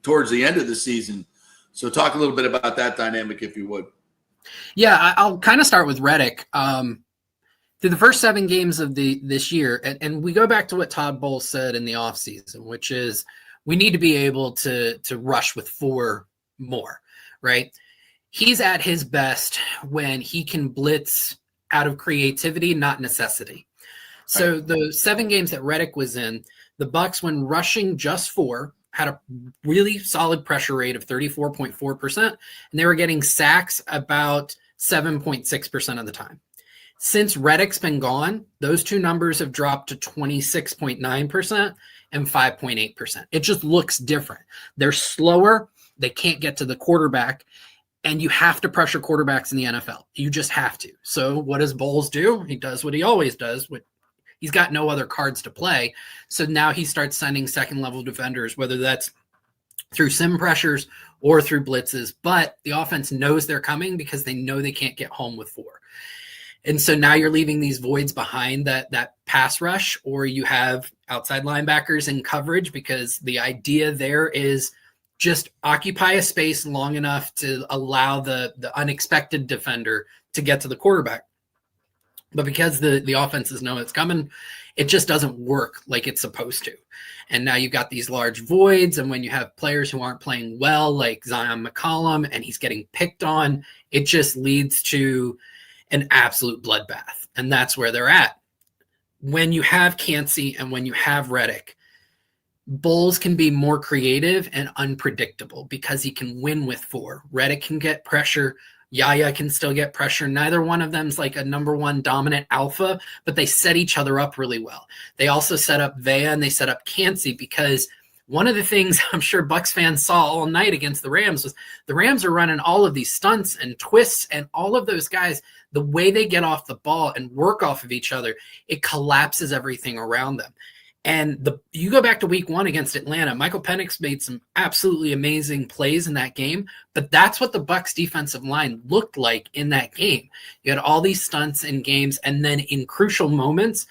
towards the end of the season. So talk a little bit about that dynamic, if you would. Yeah, I'll kind of start with Reddick. Through the first 7 games of this year, and we go back to what Todd Bowles said in the offseason, which is we need to be able to rush with 4 more, right? He's at his best when he can blitz out of creativity, not necessity. So the 7 games that Reddick was in, the Bucs, when rushing just 4, had a really solid pressure rate of 34.4%, and they were getting sacks about 7.6% of the time. Since Reddick's been gone, those 2 numbers have dropped to 26.9% and 5.8%. It just looks different. They're slower. They can't get to the quarterback, and you have to pressure quarterbacks in the NFL. You just have to. So what does Bowles do? He does what he always does. He's got no other cards to play. So now he starts sending second-level defenders, whether that's through sim pressures or through blitzes. But the offense knows they're coming because they know they can't get home with 4. And so now you're leaving these voids behind that pass rush, or you have outside linebackers in coverage, because the idea there is just occupy a space long enough to allow the unexpected defender to get to the quarterback. But because the offenses know it's coming, it just doesn't work like it's supposed to. And now you've got these large voids, and when you have players who aren't playing well, like Zion McCollum, and he's getting picked on, it just leads to an absolute bloodbath. And that's where they're at. When you have Kancey and when you have Reddick, Bowles can be more creative and unpredictable because he can win with 4. Reddick can get pressure. Yaya can still get pressure. Neither one of them's like a number 1 dominant alpha, but they set each other up really well. They also set up Vea and they set up Kancey, because one of the things I'm sure Bucs fans saw all night against the Rams was the Rams are running all of these stunts and twists, and all of those guys, the way they get off the ball and work off of each other, it collapses everything around them. And you go back to week 1 against Atlanta, Michael Penix made some absolutely amazing plays in that game, but that's what the Bucs defensive line looked like in that game. You had all these stunts in games, and then in crucial moments,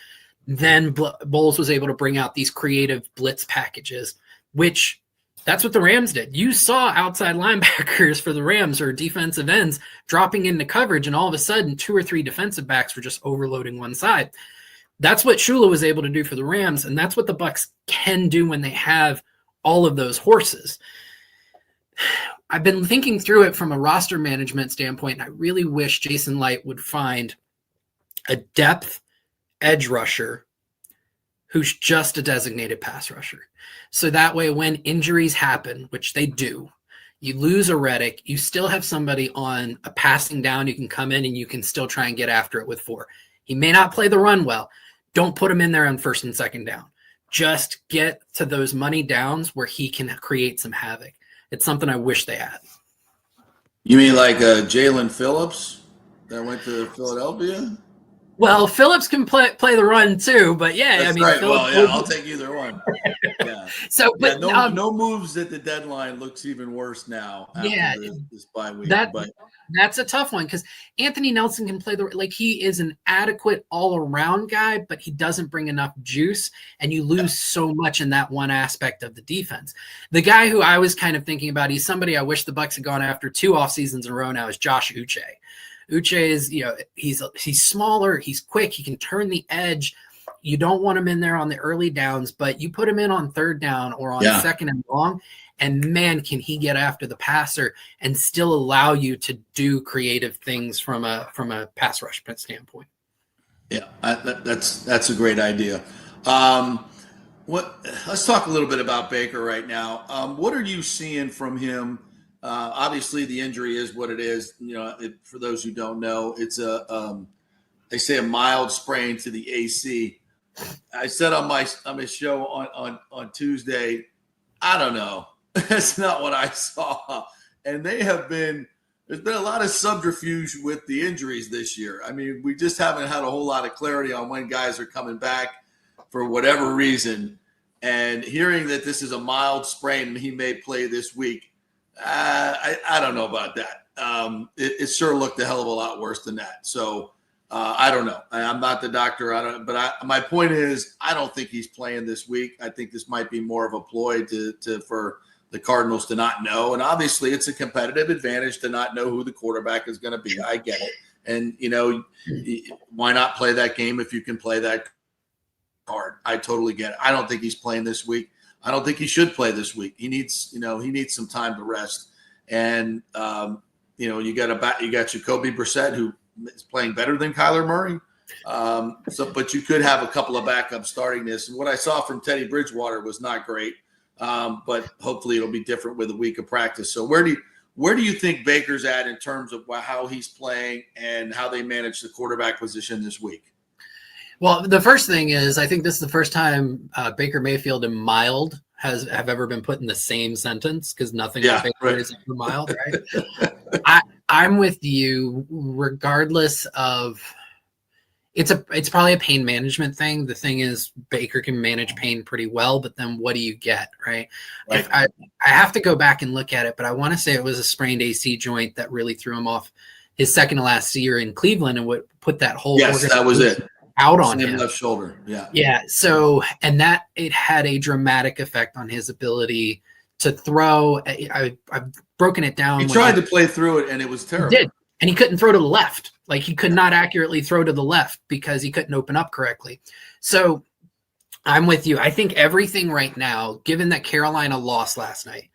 then Bowles was able to bring out these creative blitz packages, which that's what the Rams did. You saw outside linebackers for the Rams or defensive ends dropping into coverage, and all of a sudden 2 or 3 defensive backs were just overloading one side. That's what Shula was able to do for the Rams, and that's what the Bucs can do when they have all of those horses. I've been thinking through it from a roster management standpoint, and I really wish Jason Light would find a depth edge rusher who's just a designated pass rusher. So that way when injuries happen, which they do, you lose a Reddick, you still have somebody on a passing down, you can come in and you can still try and get after it with 4. He may not play the run well. Don't put him in there on 1st and 2nd down. Just get to those money downs where he can create some havoc. It's something I wish they had. You mean like Jalen Phillips that went to Philadelphia? Well, Phillips can play the run too, but yeah, That's I mean, right. Phillips Well, yeah, I'll take either one. Yeah. So, but no moves at the deadline looks even worse now after this bye week. That's a tough one because Anthony Nelson can play he is an adequate all-around guy, but he doesn't bring enough juice, and you lose so much in that one aspect of the defense. The guy who I was kind of thinking about, he's somebody I wish the Bucs had gone after 2 off seasons in a row now, is Josh Uche. Uche is, he's smaller, he's quick, he can turn the edge. You don't want him in there on the early downs, but you put him in on 3rd down or on 2nd and long, and man, can he get after the passer and still allow you to do creative things from a pass rush standpoint. Yeah, that's a great idea. Let's talk a little bit about Baker right now. What are you seeing from him? Obviously, the injury is what it is. For those who don't know, it's they say a mild sprain to the AC. I said on my show on Tuesday, I don't know. That's not what I saw. And there's been a lot of subterfuge with the injuries this year. I mean, we just haven't had a whole lot of clarity on when guys are coming back for whatever reason. And hearing that this is a mild sprain and he may play this week, I don't know about that. It sure looked a hell of a lot worse than that. So I don't know. I'm not the doctor. My point is, I don't think he's playing this week. I think this might be more of a ploy for the Cardinals to not know. And obviously it's a competitive advantage to not know who the quarterback is going to be. I get it. And, why not play that game if you can play that card? I totally get it. I don't think he's playing this week. I don't think he should play this week. He needs some time to rest. And, you got Jacoby Brissett, who is playing better than Kyler Murray. But you could have a couple of backups starting this. And what I saw from Teddy Bridgewater was not great. But hopefully it'll be different with a week of practice. So where do you think Baker's at in terms of how he's playing and how they manage the quarterback position this week? Well, the first thing is, I think this is the first time Baker Mayfield and mild have ever been put in the same sentence, because nothing with Baker is ever mild, right? I'm with you, regardless of. It's probably a pain management thing. The thing is, Baker can manage pain pretty well, but then what do you get, right? I have to go back and look at it, but I want to say it was a sprained AC joint that really threw him off his second to last year in Cleveland and what put that whole that was it out on him. Left shoulder, yeah. So, and that it had a dramatic effect on his ability to throw. I've broken it down. He tried to play through it, and it was terrible. He did. And he couldn't throw to the left. Like, he could not accurately throw to the left because he couldn't open up correctly. So I'm with you. I think everything right now, given that Carolina lost last night,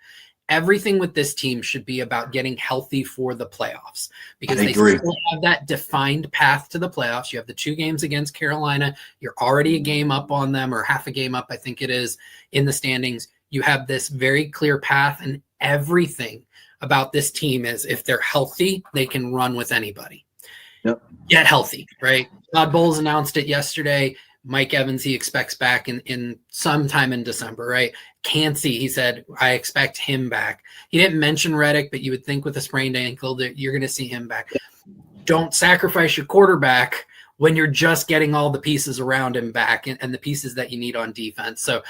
everything with this team should be about getting healthy for the playoffs, because they still have that defined path to the playoffs. You have the 2 games against Carolina. You're already a game up on them, or half a game up, I think it is, in the standings. You have this very clear path, and everything about this team is, if they're healthy, they can run with anybody. Yep. Get healthy, right? Todd Bowles announced it yesterday. Mike Evans, he expects back in sometime in December, right? Cansey, he said, I expect him back. He didn't mention Reddick, but you would think with a sprained ankle that you're going to see him back. Don't sacrifice your quarterback when you're just getting all the pieces around him back and the pieces that you need on defense. So,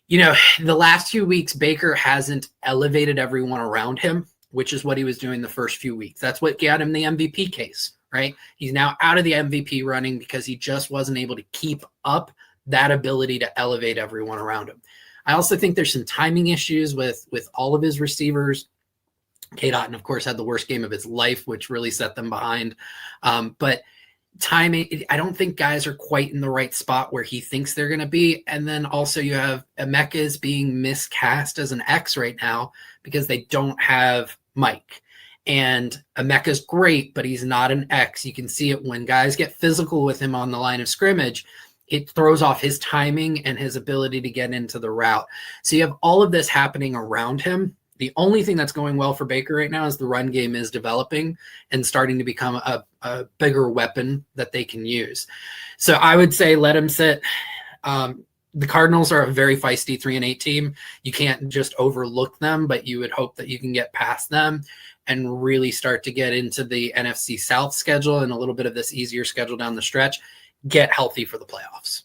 the last few weeks, Baker hasn't elevated everyone around him, which is what he was doing the first few weeks. That's what got him the MVP case, right? He's now out of the MVP running because he just wasn't able to keep up that ability to elevate everyone around him. I also think there's some timing issues with all of his receivers. Cade Otton, of course, had the worst game of his life, which really set them behind. But timing, I don't think guys are quite in the right spot where he thinks they're going to be. And then also you have Emeka is being miscast as an X right now because they don't have Mike. And Emeka's great, but he's not an X. You can see it when guys get physical with him on the line of scrimmage. It throws off his timing and his ability to get into the route. So you have all of this happening around him. The only thing that's going well for Baker right now is the run game is developing and starting to become a bigger weapon that they can use. So I would say let him sit. The Cardinals are a very feisty 3-8 team. You can't just overlook them, but you would hope that you can get past them. and really start to get into the NFC South schedule and a little bit of this easier schedule down the stretch, get healthy for the playoffs.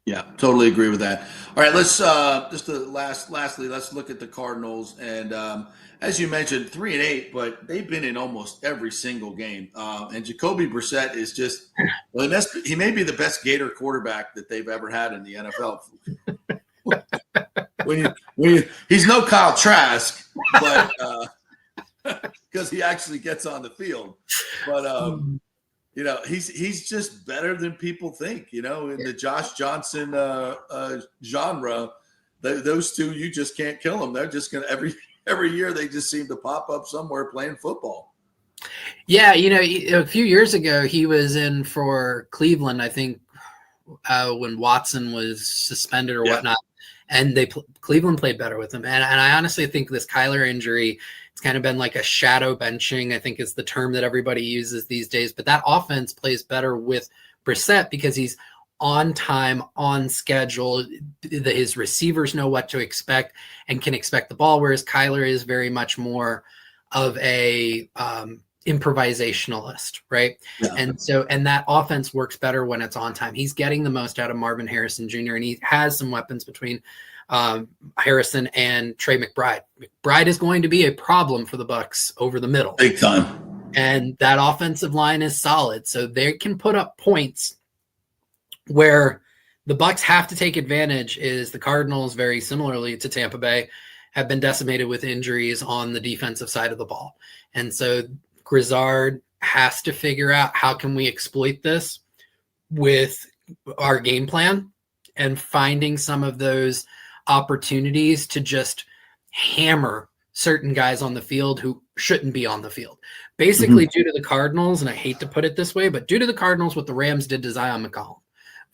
Yeah, totally agree with that. All right, let's lastly, let's look at the Cardinals. And as you mentioned, 3-8, but they've been in almost every single game. And Jacoby Brissett is just, well, he may be the best Gator quarterback that they've ever had in the NFL. He's no Kyle Trask, but because he actually gets on the field. But he's just better than people think. In the Josh Johnson genre, those two, you just can't kill them. They're just gonna every year they just seem to pop up somewhere playing football. Yeah, a few years ago he was in for Cleveland, I think, when Watson was suspended or whatnot, and Cleveland played better with him. And I honestly think this Kyler injury, it's kind of been like a shadow benching, I think is the term that everybody uses these days. But that offense plays better with Brissett because he's on time, on schedule. His receivers know what to expect and can expect the ball, whereas Kyler is very much more of a improvisationalist, right? Yeah. And that offense works better when it's on time. He's getting the most out of Marvin Harrison Jr., and he has some weapons between Harrison and Trey McBride. McBride is going to be a problem for the Bucs over the middle. Big time. And that offensive line is solid, so they can put up points. Where the Bucs have to take advantage is the Cardinals, very similarly to Tampa Bay, have been decimated with injuries on the defensive side of the ball. And so Grizzard has to figure out how can we exploit this with our game plan and finding some of those opportunities to just hammer certain guys on the field who shouldn't be on the field. Basically, due to the Cardinals, and I hate to put it this way, but due to the Cardinals, what the Rams did to Zion McCollum.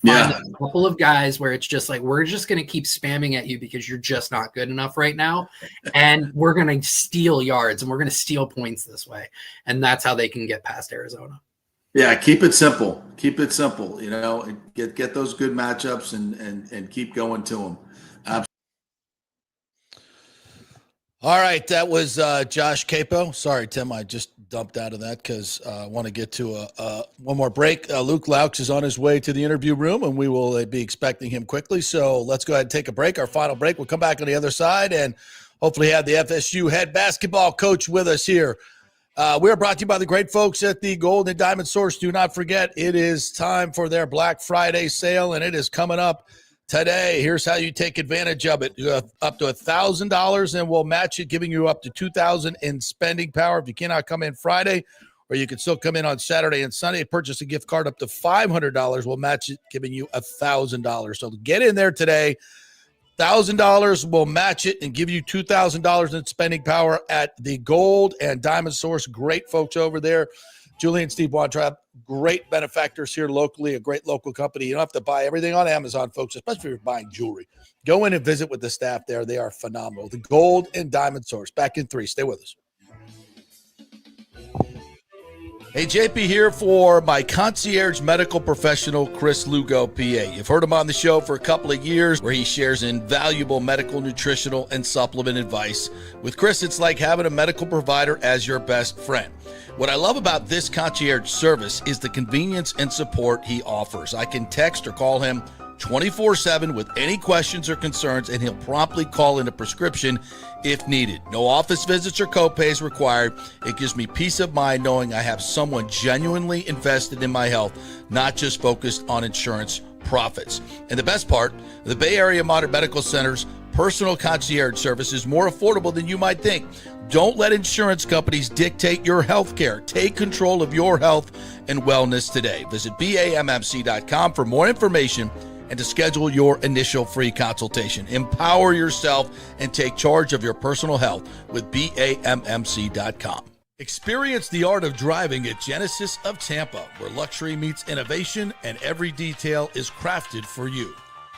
Find a couple of guys where it's just like, we're just going to keep spamming at you because you're just not good enough right now. And we're going to steal yards and we're going to steal points this way. And that's how they can get past Arizona. Yeah, keep it simple. Keep it simple, get those good matchups and keep going to them. Absolutely. All right, that was Josh Capo. Sorry, Tim, I just dumped out of that because I want to get to one more break. Luke Loucks is on his way to the interview room, and we will be expecting him quickly. So let's go ahead and take a break, our final break. We'll come back on the other side and hopefully have the FSU head basketball coach with us here. We're brought to you by the great folks at the Gold and Diamond Source. Do not forget, it is time for their Black Friday sale, and it is coming up today. Here's how you take advantage of it. Up to $1,000, and we'll match it, giving you up to $2,000 in spending power. If you cannot come in Friday, or you can still come in on Saturday and Sunday, purchase a gift card up to $500. We'll match it, giving you $1,000. So get in there today. $1,000 will match it and give you $2,000 in spending power at the Gold and Diamond Source. Great folks over there. Julie and Steve Weintraub, great benefactors here locally, a great local company. You don't have to buy everything on Amazon, folks, especially if you're buying jewelry. Go in and visit with the staff there. They are phenomenal. The Gold and Diamond Source. Back in 3. Stay with us. Hey, JP here for my concierge medical professional, Chris Lugo, PA. You've heard him on the show for a couple of years where he shares invaluable medical, nutritional, and supplement advice. With Chris, it's like having a medical provider as your best friend. What I love about this concierge service is the convenience and support he offers. I can text or call him 24/7 with any questions or concerns, and he'll promptly call in a prescription if needed. No office visits or copays required. It gives me peace of mind knowing I have someone genuinely invested in my health, not just focused on insurance profits. And the best part, the Bay Area Modern Medical Center's personal concierge service is more affordable than you might think. Don't let insurance companies dictate your health care. Take control of your health and wellness today. Visit BAMMC.com for more information and to schedule your initial free consultation. Empower yourself and take charge of your personal health with BAMMC.com. Experience the art of driving at Genesis of Tampa, where luxury meets innovation and every detail is crafted for you.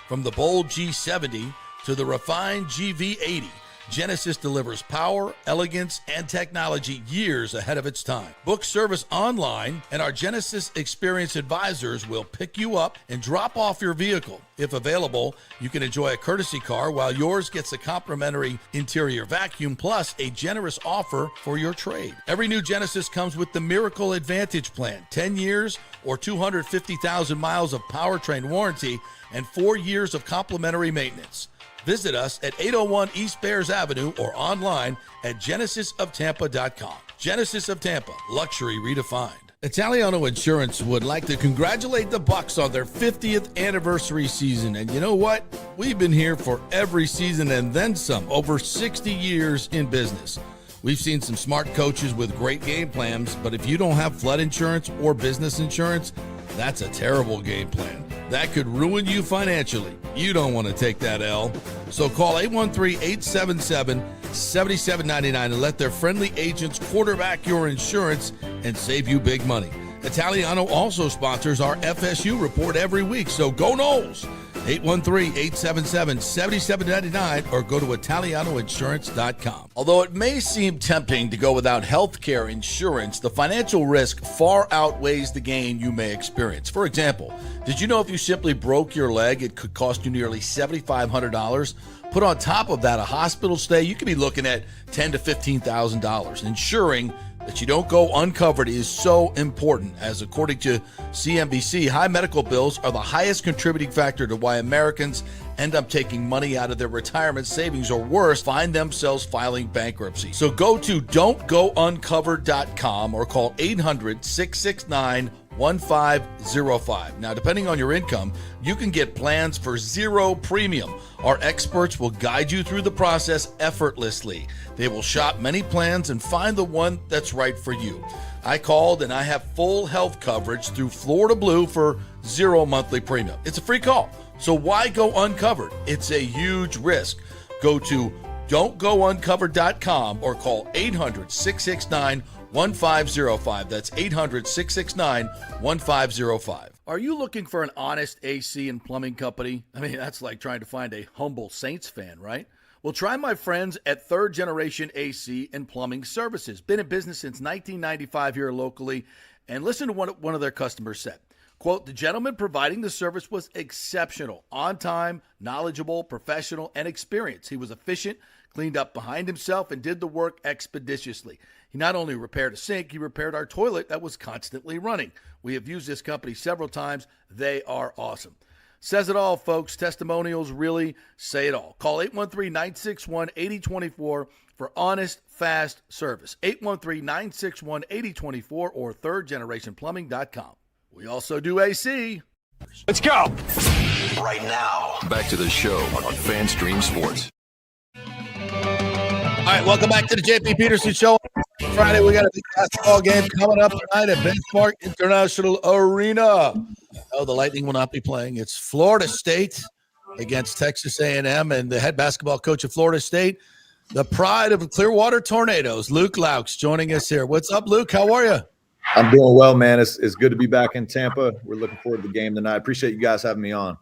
From the bold G70 to the refined GV80, Genesis delivers power, elegance, and technology years ahead of its time. Book service online, and our Genesis Experience advisors will pick you up and drop off your vehicle. If available, you can enjoy a courtesy car while yours gets a complimentary interior vacuum plus a generous offer for your trade. Every new Genesis comes with the Miracle Advantage Plan, 10 years or 250,000 miles of powertrain warranty and 4 years of complimentary maintenance. Visit us at 801 East Bears Avenue or online at genesisoftampa.com. Genesis of Tampa, luxury redefined. Italiano Insurance would like to congratulate the Bucks on their 50th anniversary season. And you know what? We've been here for every season and then some, over 60 years in business. We've seen some smart coaches with great game plans, but if you don't have flood insurance or business insurance, that's a terrible game plan. That could ruin you financially. You don't want to take that L. So call 813-877-7799 and let their friendly agents quarterback your insurance and save you big money. Italiano also sponsors our FSU report every week, so go Noles! 813-877-7799 or go to italianoinsurance.com. Although it may seem tempting to go without health care insurance, the financial risk far outweighs the gain you may experience. For example, did you know if you simply broke your leg, it could cost you nearly $7,500? Put on top of that a hospital stay, you could be looking at $10,000 to $15,000. Ensuring that you don't go uncovered is so important, as according to CNBC, high medical bills are the highest contributing factor to why Americans end up taking money out of their retirement savings, or worse, find themselves filing bankruptcy. So go to don'tgouncovered.com or call 800-669-1505. Now, depending on your income, you can get plans for zero premium. Our experts will guide you through the process effortlessly. They will shop many plans and find the one that's right for you. I called and I have full health coverage through Florida Blue for zero monthly premium. It's a free call. So why go uncovered? It's a huge risk. Go to don'tgouncovered.com or call 800-669-1505. That's 800-669-1505. Are you looking for an honest AC and plumbing company? I mean, that's like trying to find a humble Saints fan, right? Well, try my friends at Third Generation AC and Plumbing Services. Been in business since 1995 here locally. And listen to what one of their customers said. Quote, the gentleman providing the service was exceptional, on time, knowledgeable, professional, and experienced. He was efficient, cleaned up behind himself, and did the work expeditiously. He not only repaired a sink, he repaired our toilet that was constantly running. We have used this company several times. They are awesome. Says it all, folks. Testimonials really say it all. Call 813-961-8024 for honest, fast service. 813-961-8024 or thirdgenerationplumbing.com. We also do AC. Let's go. Right now, back to the show on FanStream Sports. All right, welcome back to the JP Peterson Show. Friday, we got a big basketball game coming up tonight at Benchmark International Arena. Oh, the Lightning will not be playing. It's Florida State against Texas A&M, and the head basketball coach of Florida State, the pride of Clearwater Tornadoes, Luke Loucks, joining us here. What's up, Luke? How are you? I'm doing well, man. It's good to be back in Tampa. We're looking forward to the game tonight. I appreciate you guys having me on.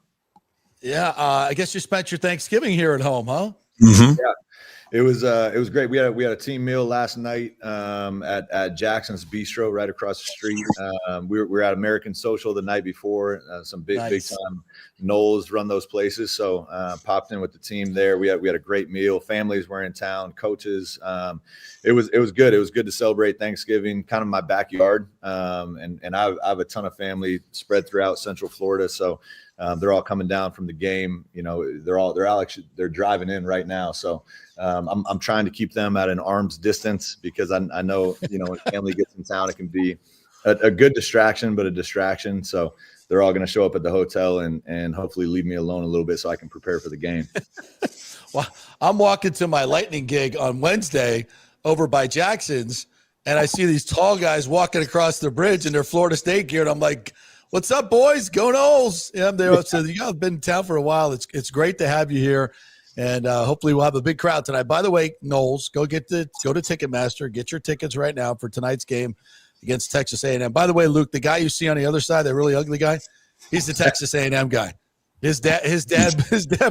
Yeah, I guess you spent your Thanksgiving here at home, huh? Mm-hmm. Yeah. It was great. We had a team meal last night at Jackson's Bistro right across the street. We were at American Social the night before. Some big time Knowles run those places, so popped in with the team there. We had a great meal. Families were in town, coaches. It was good. It was good to celebrate Thanksgiving, kind of my backyard. And I have a ton of family spread throughout Central Florida, so they're all coming down from the game. You know, they're driving in right now. So I'm trying to keep them at an arm's distance because I know, you know, when family gets in town, it can be a good distraction, but a distraction. So they're all going to show up at the hotel and hopefully leave me alone a little bit so I can prepare for the game. Well, I'm walking to my Lightning gig on Wednesday over by Jackson's, and I see these tall guys walking across the bridge in their Florida State gear, and I'm like, what's up, boys? Go Noles. Yeah, I'm there. So you guys have been in town for a while. It's great to have you here, and hopefully we'll have a big crowd tonight. By the way, Noles, go to Ticketmaster, get your tickets right now for tonight's game against Texas A&M. By the way, Luke, the guy you see on the other side, that really ugly guy, he's the Texas A&M guy. His dad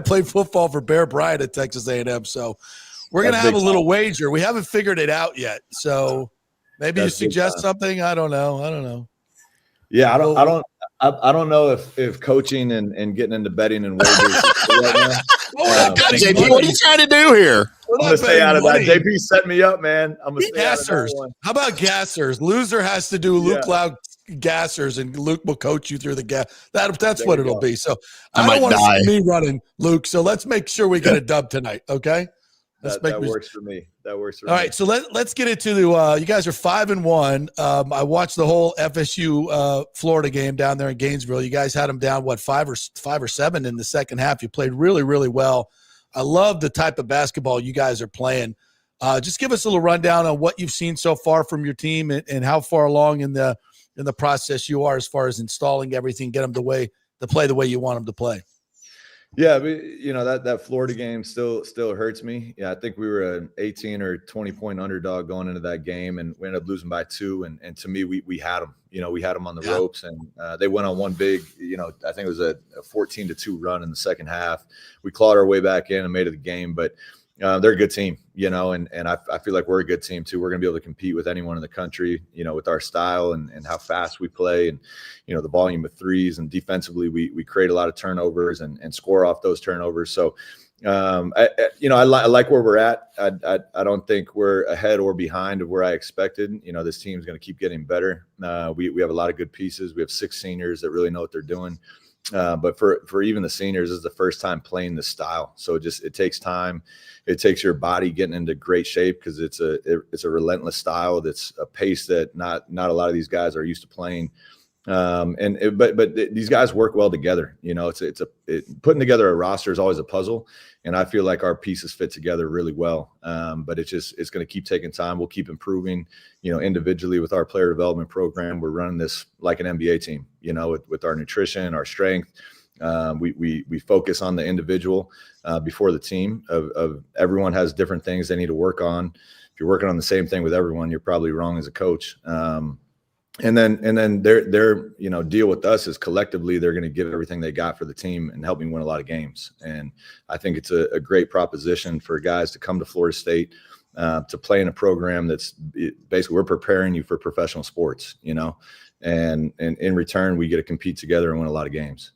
played football for Bear Bryant at Texas A&M. So We're going to have a little wager. We haven't figured it out yet. So maybe you suggest something. I don't know. Yeah. I don't know if coaching and getting into betting and wagers. JP, what are you trying to do here? I'm going to stay out of that. JP set me up, man. I'm going to stay Gassers. out of that one. How about gassers? Loser has to do Luke Loucks gassers, and Luke will coach you through the gas. That's what it'll be. So I don't want to see me running, Luke. So let's make sure we get a dub tonight, okay? That works for me. All right, so let's get into the. You guys are 5-1. I watched the whole FSU Florida game down there in Gainesville. You guys had them down 5 or 7 in the second half. You played really, really well. I love the type of basketball you guys are playing. Just give us a little rundown on what you've seen so far from your team and how far along in the process you are as far as installing everything, get them to play the way you want them to play. Yeah, but that Florida game still hurts me. Yeah, I think we were an 18 or 20 point underdog going into that game, and we ended up losing by 2. And to me, we had them. We had them on the ropes, and they went on one big. I think it was a 14-2 run in the second half. We clawed our way back in and made it the game, but they're a good team. And I feel like we're a good team too. We're going to be able to compete with anyone in the country, with our style and how fast we play and, the volume of threes, and defensively we create a lot of turnovers and score off those turnovers. So, I like where we're at. I don't think we're ahead or behind of where I expected. This team's going to keep getting better. We have a lot of good pieces. We have 6 seniors that really know what they're doing. But for even the seniors, this is the first time playing this style. So it takes time. It takes your body getting into great shape because it's a relentless style. That's a pace that not a lot of these guys are used to playing. But these guys work well together. Putting together a roster is always a puzzle, and I feel like our pieces fit together really well. But it's going to keep taking time. We'll keep improving, individually with our player development program. We're running this like an NBA team, with our nutrition, our strength. We focus on the individual before the team. Of everyone has different things they need to work on. If you're working on the same thing with everyone, you're probably wrong as a coach. And then their deal with us is collectively they're going to give everything they got for the team and help me win a lot of games. And I think it's a great proposition for guys to come to Florida State to play in a program that's basically we're preparing you for professional sports, and in return we get to compete together and win a lot of games.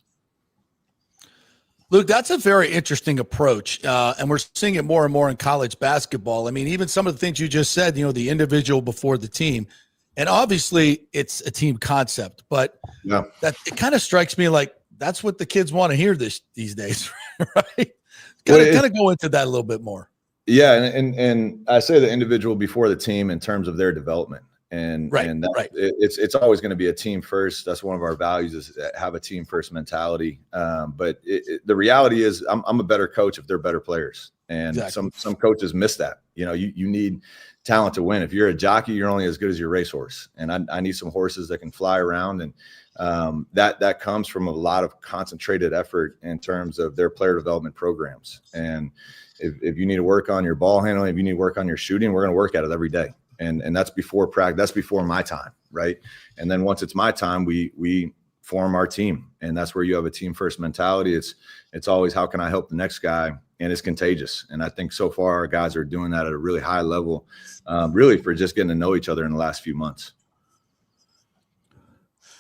Luke, that's a very interesting approach, and we're seeing it more and more in college basketball. I mean, even some of the things you just said, the individual before the team. And obviously it's a team concept, but that it kind of strikes me like that's what the kids want to hear these days, right? Kind of go into that a little bit more. Yeah, and I say the individual before the team in terms of their development, and it's always going to be a team first. That's one of our values is have a team first mentality. But the reality is, I'm a better coach if they're better players, and some coaches miss that. You need talent to win. If you're a jockey, you're only as good as your racehorse. And I need some horses that can fly around. And that comes from a lot of concentrated effort in terms of their player development programs. And if you need to work on your ball handling, if you need to work on your shooting, we're going to work at it every day. And that's before practice. That's before my time. Right. And then once it's my time, we form our team. And that's where you have a team first mentality. It's always, how can I help the next guy? And it's contagious. And I think so far our guys are doing that at a really high level, really for just getting to know each other in the last few months.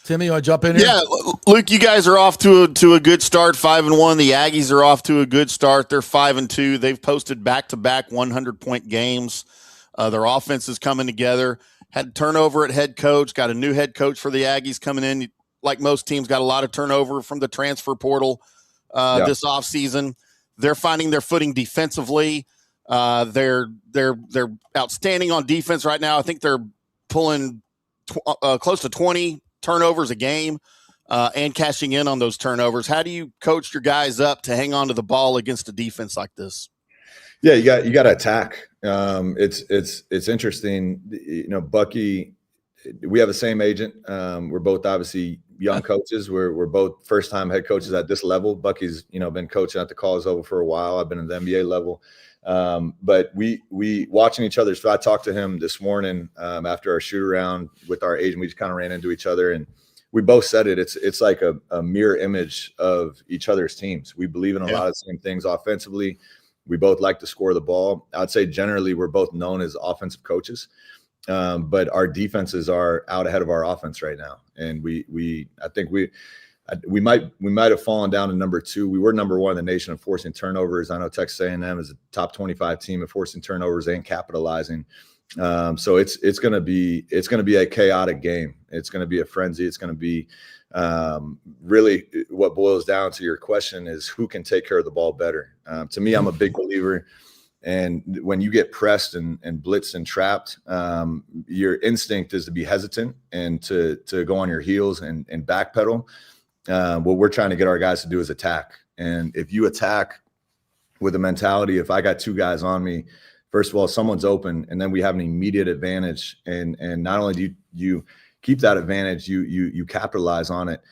Timmy, you want to jump in here? Yeah, Luke, you guys are off to a good start, 5-1. The Aggies are off to a good start. They're 5-2. They've posted back-to-back 100-point games. Their offense is coming together. Had turnover at head coach. Got a new head coach for the Aggies coming in. Like most teams, got a lot of turnover from the transfer portal this offseason. They're finding their footing defensively. They're outstanding on defense right now. I think they're pulling close to 20 turnovers a game and cashing in on those turnovers. How do you coach your guys up to hang on to the ball against a defense like this? Yeah, you got to attack. It's interesting. Bucky, we have the same agent. We're both obviously young coaches. We're both first-time head coaches at this level. Bucky's, been coaching at the college level for a while. I've been at the NBA level. But we watching each other. So I talked to him this morning after our shoot around with our agent. We just kind of ran into each other, and we both said it. It's like a mirror image of each other's teams. We believe in a lot of the same things offensively. We both like to score the ball. I'd say generally we're both known as offensive coaches, but our defenses are out ahead of our offense right now. And I think we might have fallen down to number 2. We were number 1 in the nation of forcing turnovers. I know Texas A&M is a top 25 team at forcing turnovers and capitalizing. So it's going to be a chaotic game. It's going to be a frenzy. It's going to be really what boils down to your question is who can take care of the ball better. To me, I'm a big believer. And when you get pressed and blitzed and trapped, your instinct is to be hesitant and to go on your heels and backpedal. What we're trying to get our guys to do is attack. And if you attack with a mentality, if I got 2 guys on me, first of all, someone's open, and then we have an immediate advantage. And not only do you keep that advantage, you capitalize on it.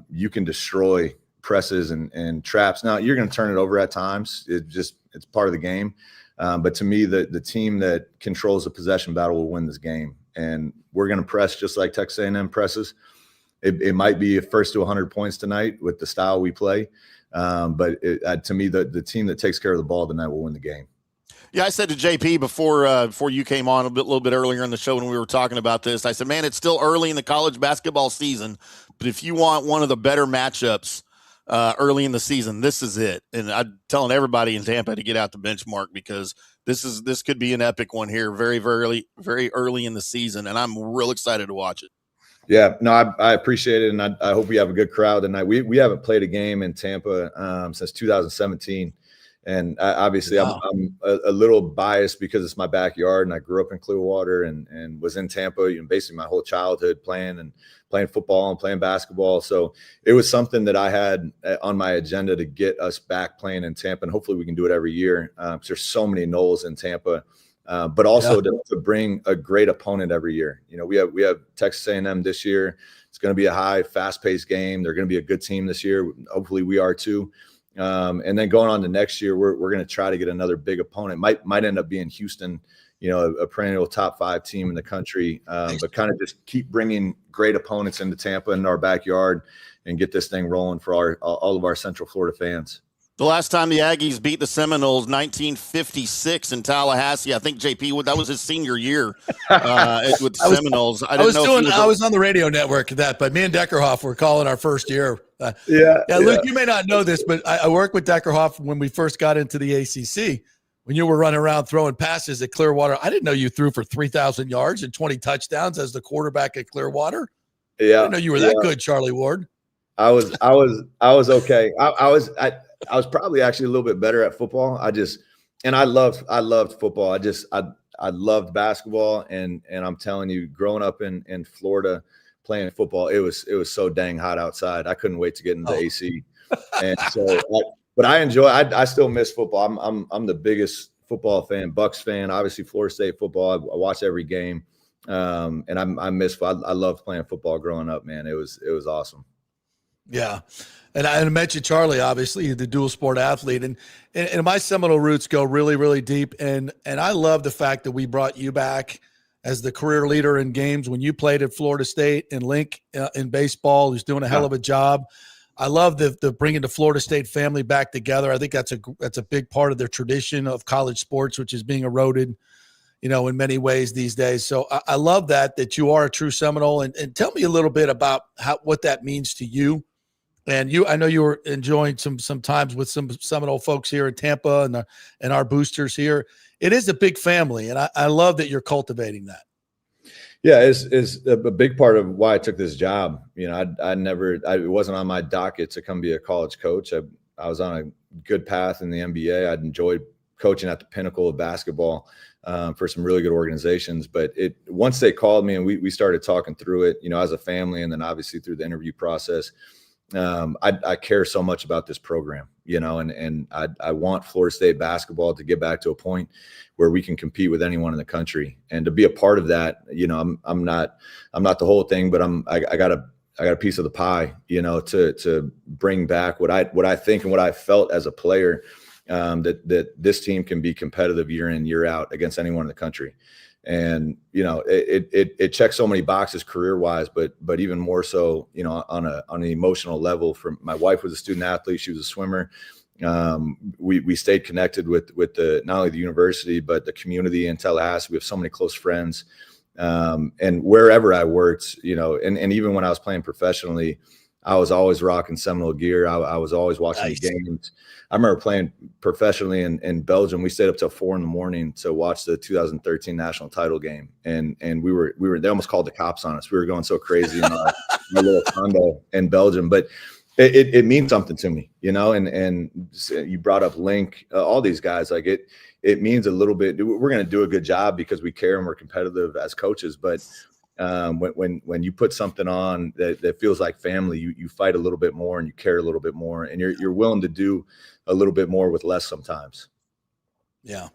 You can destroy presses and traps. Now you're going to turn it over at times. It's part of the game. But to me, the team that controls the possession battle will win this game. And we're going to press just like Texas A&M presses. It might be a first to 100 points tonight with the style we play. But to me, the team that takes care of the ball tonight will win the game. Yeah, I said to JP before you came on a little bit earlier in the show when we were talking about this, I said, man, it's still early in the college basketball season, but if you want one of the better matchups early in the season, this is it. And I'm telling everybody in Tampa to get out the benchmark because this could be an epic one here very, very early in the season, and I'm real excited to watch it. Yeah, no, I appreciate it, and I hope we have a good crowd tonight. We haven't played a game in Tampa since 2017. And obviously, wow. I'm a little biased because it's my backyard, and I grew up in Clearwater and was in Tampa, basically my whole childhood playing football and playing basketball. So it was something that I had on my agenda to get us back playing in Tampa, and hopefully we can do it every year. There's so many Noles in Tampa, but also to bring a great opponent every year. We have Texas A&M this year. It's going to be a high, fast-paced game. They're going to be a good team this year. Hopefully we are too. And then going on to next year, we're going to try to get another big opponent. Might end up being Houston, a perennial top 5 team in the country. But kind of just keep bringing great opponents into Tampa in our backyard and get this thing rolling for all of our Central Florida fans. The last time the Aggies beat the Seminoles, 1956 in Tallahassee. I think JP, that was his senior year with the Seminoles. I was on the radio network at that, but me and Deckerhoff were calling our first year. Luke, you may not know this, but I worked with Deckerhoff when we first got into the ACC. When you were running around throwing passes at Clearwater, I didn't know you threw for 3,000 yards and 20 touchdowns as the quarterback at Clearwater. Yeah, I didn't know you were that good, Charlie Ward. I was okay. I was probably actually a little bit better at football. I loved football. I loved basketball, and I'm telling you, growing up in Florida playing football, it was so dang hot outside. I couldn't wait to get into the AC. And so, but I enjoy. I still miss football. I'm the biggest football fan, Bucks fan. Obviously, Florida State football. I watch every game, and I miss. I loved playing football growing up. Man, it was awesome. Yeah. And I mentioned Charlie, obviously, the dual sport athlete. And my Seminole roots go really, really deep. And I love the fact that we brought you back as the career leader in games when you played at Florida State and Link in baseball, who's doing a hell of a job. I love the bringing the Florida State family back together. I think that's a big part of their tradition of college sports, which is being eroded, in many ways these days. So I love that you are a true Seminole. And tell me a little bit about what that means to you. And I know you were enjoying some times with some Seminole folks here in Tampa and our boosters here. It is a big family, and I love that you're cultivating that. Yeah, it's a big part of why I took this job. It wasn't on my docket to come be a college coach. I was on a good path in the NBA. I'd enjoyed coaching at the pinnacle of basketball for some really good organizations. But once they called me and we started talking through it, as a family, and then obviously through the interview process. I care so much about this program, and I want Florida State basketball to get back to a point where we can compete with anyone in the country, and to be a part of that. I'm not the whole thing, but I got a piece of the pie, to bring back what I think and what I felt as a player, that this team can be competitive year in, year out against anyone in the country. And, it checks so many boxes career wise, but even more so, on an emotional level. My wife was a student athlete. She was a swimmer. we stayed connected with the not only the university but the community in Tallahassee. We have so many close friends, and wherever I worked, and even when I was playing professionally, I was always rocking Seminole gear. I was always watching the games. I remember playing professionally in Belgium. We stayed up till 4 a.m. to watch the 2013 national title game. And we were, they almost called the cops on us. We were going so crazy in our little condo in Belgium, but it means something to me, and you brought up Link, all these guys, like it means a little bit. We're going to do a good job because we care and we're competitive as coaches, but when you put something on that feels like family, you fight a little bit more and you care a little bit more, and you're willing to do a little bit more with less sometimes. Yeah.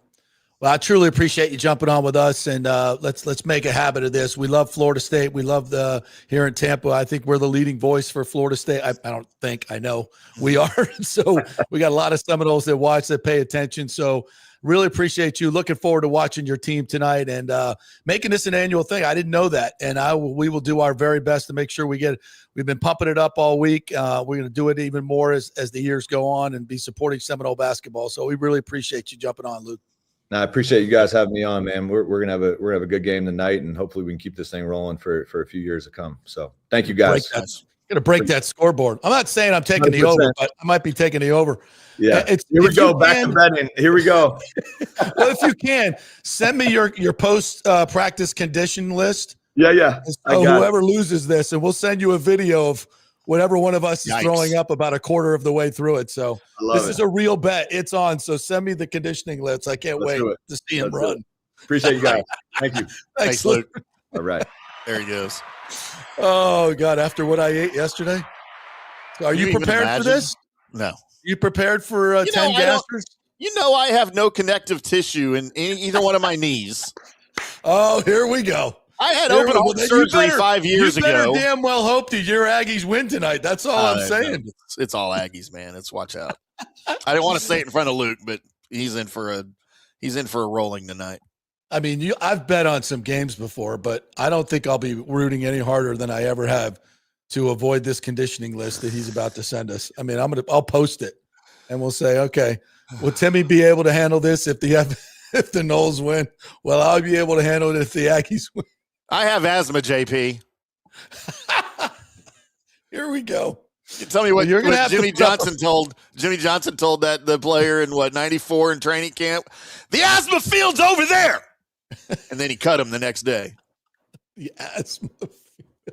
Well, I truly appreciate you jumping on with us, and let's make a habit of this. We love Florida State. We love here in Tampa. I think we're the leading voice for Florida State. I know we are. So we got a lot of Seminoles that watch, that pay attention. So really appreciate you. Looking forward to watching your team tonight and making this an annual thing. I didn't know that, and we will do our very best to make sure we've been pumping it up all week. We're going to do it even more as the years go on and be supporting Seminole basketball. So we really appreciate you jumping on, Luke. No, I appreciate you guys having me on, man. We're gonna have a good game tonight, and hopefully we can keep this thing rolling for a few years to come. So thank you guys. Gonna break that scoreboard. I'm not saying I'm taking 100%. The over, but I might be taking the over. Yeah. Here we go. Back to betting. Here we go. Well, if you can, send me your post practice condition list. Yeah. So whoever loses this, and we'll send you a video of whatever one of us is throwing up about a quarter of the way through it. So this is a real bet. It's on. So send me the conditioning list. I can't wait to see him run. Appreciate you guys. Thank you. Thanks, Luke. All right. There he goes. Oh, God. After what I ate yesterday. Are you prepared for this? No. You prepared for 10 gassers? I have no connective tissue in either one of my knees. Oh, here we go. I had open heart surgery 5 years ago. You better damn well hope that your Aggies win tonight. That's all I'm saying. It's all Aggies, man. Let's watch out. I didn't want to say it in front of Luke, but he's in for a rolling tonight. I mean, I've bet on some games before, but I don't think I'll be rooting any harder than I ever have to avoid this conditioning list that he's about to send us. I mean, I'll post it, and we'll say, okay, will Timmy be able to handle this if the Noles win? Well, I'll be able to handle it if the Aggies win. I have asthma, JP. Here we go. Tell me what Jimmy Johnson told that the player in 94 in training camp. The asthma field's over there, and then he cut him the next day. The asthma.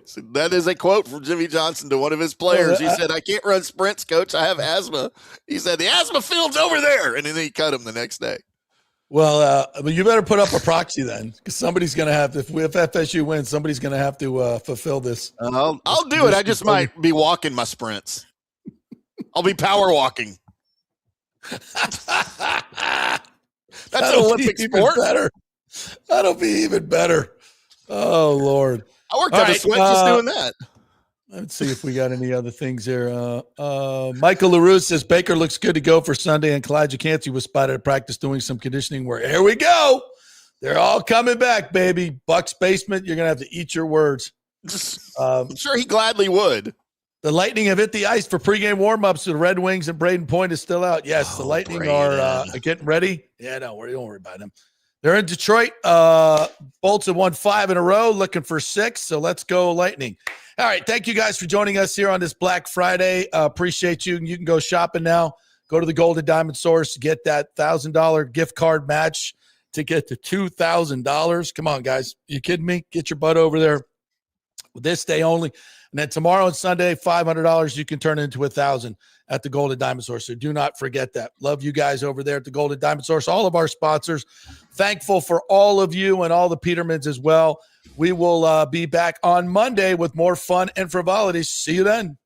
So that is a quote from Jimmy Johnson to one of his players. He said, "I can't run sprints, coach. I have asthma." He said, "The asthma field's over there," and then he cut him the next day. Well, you better put up a proxy then, because somebody's going to have to. If FSU wins, somebody's going to have to fulfill this. I'll do it. I just might be walking my sprints. I'll be power walking. That's an Olympic sport. Better. That'll be even better. Oh Lord! I worked up a sweat just doing that. Let's see if we got any other things here. Michael LaRue says Baker looks good to go for Sunday, and Kalijah Cansey was spotted at practice doing some conditioning work. Here we go. They're all coming back, baby. Buck's basement, you're going to have to eat your words. I'm sure he gladly would. The Lightning have hit the ice for pregame warm-ups. The Red Wings and Braden Point is still out. Yes, the Lightning are getting ready. Yeah, don't worry about them. They're in Detroit. Bolts have won 5 in a row, looking for 6. So let's go Lightning. All right. Thank you guys for joining us here on this Black Friday. Appreciate you. You can go shopping now. Go to the Golden Diamond Source. Get that $1,000 gift card match to get to $2,000. Come on, guys. You kidding me? Get your butt over there. This day only. And then tomorrow and Sunday, $500 you can turn into $1,000 at the Golden Diamond Source. So do not forget that. Love you guys over there at the Golden Diamond Source. All of our sponsors. Thankful for all of you and all the Petermans as well. We will be back on Monday with more fun and frivolity. See you then.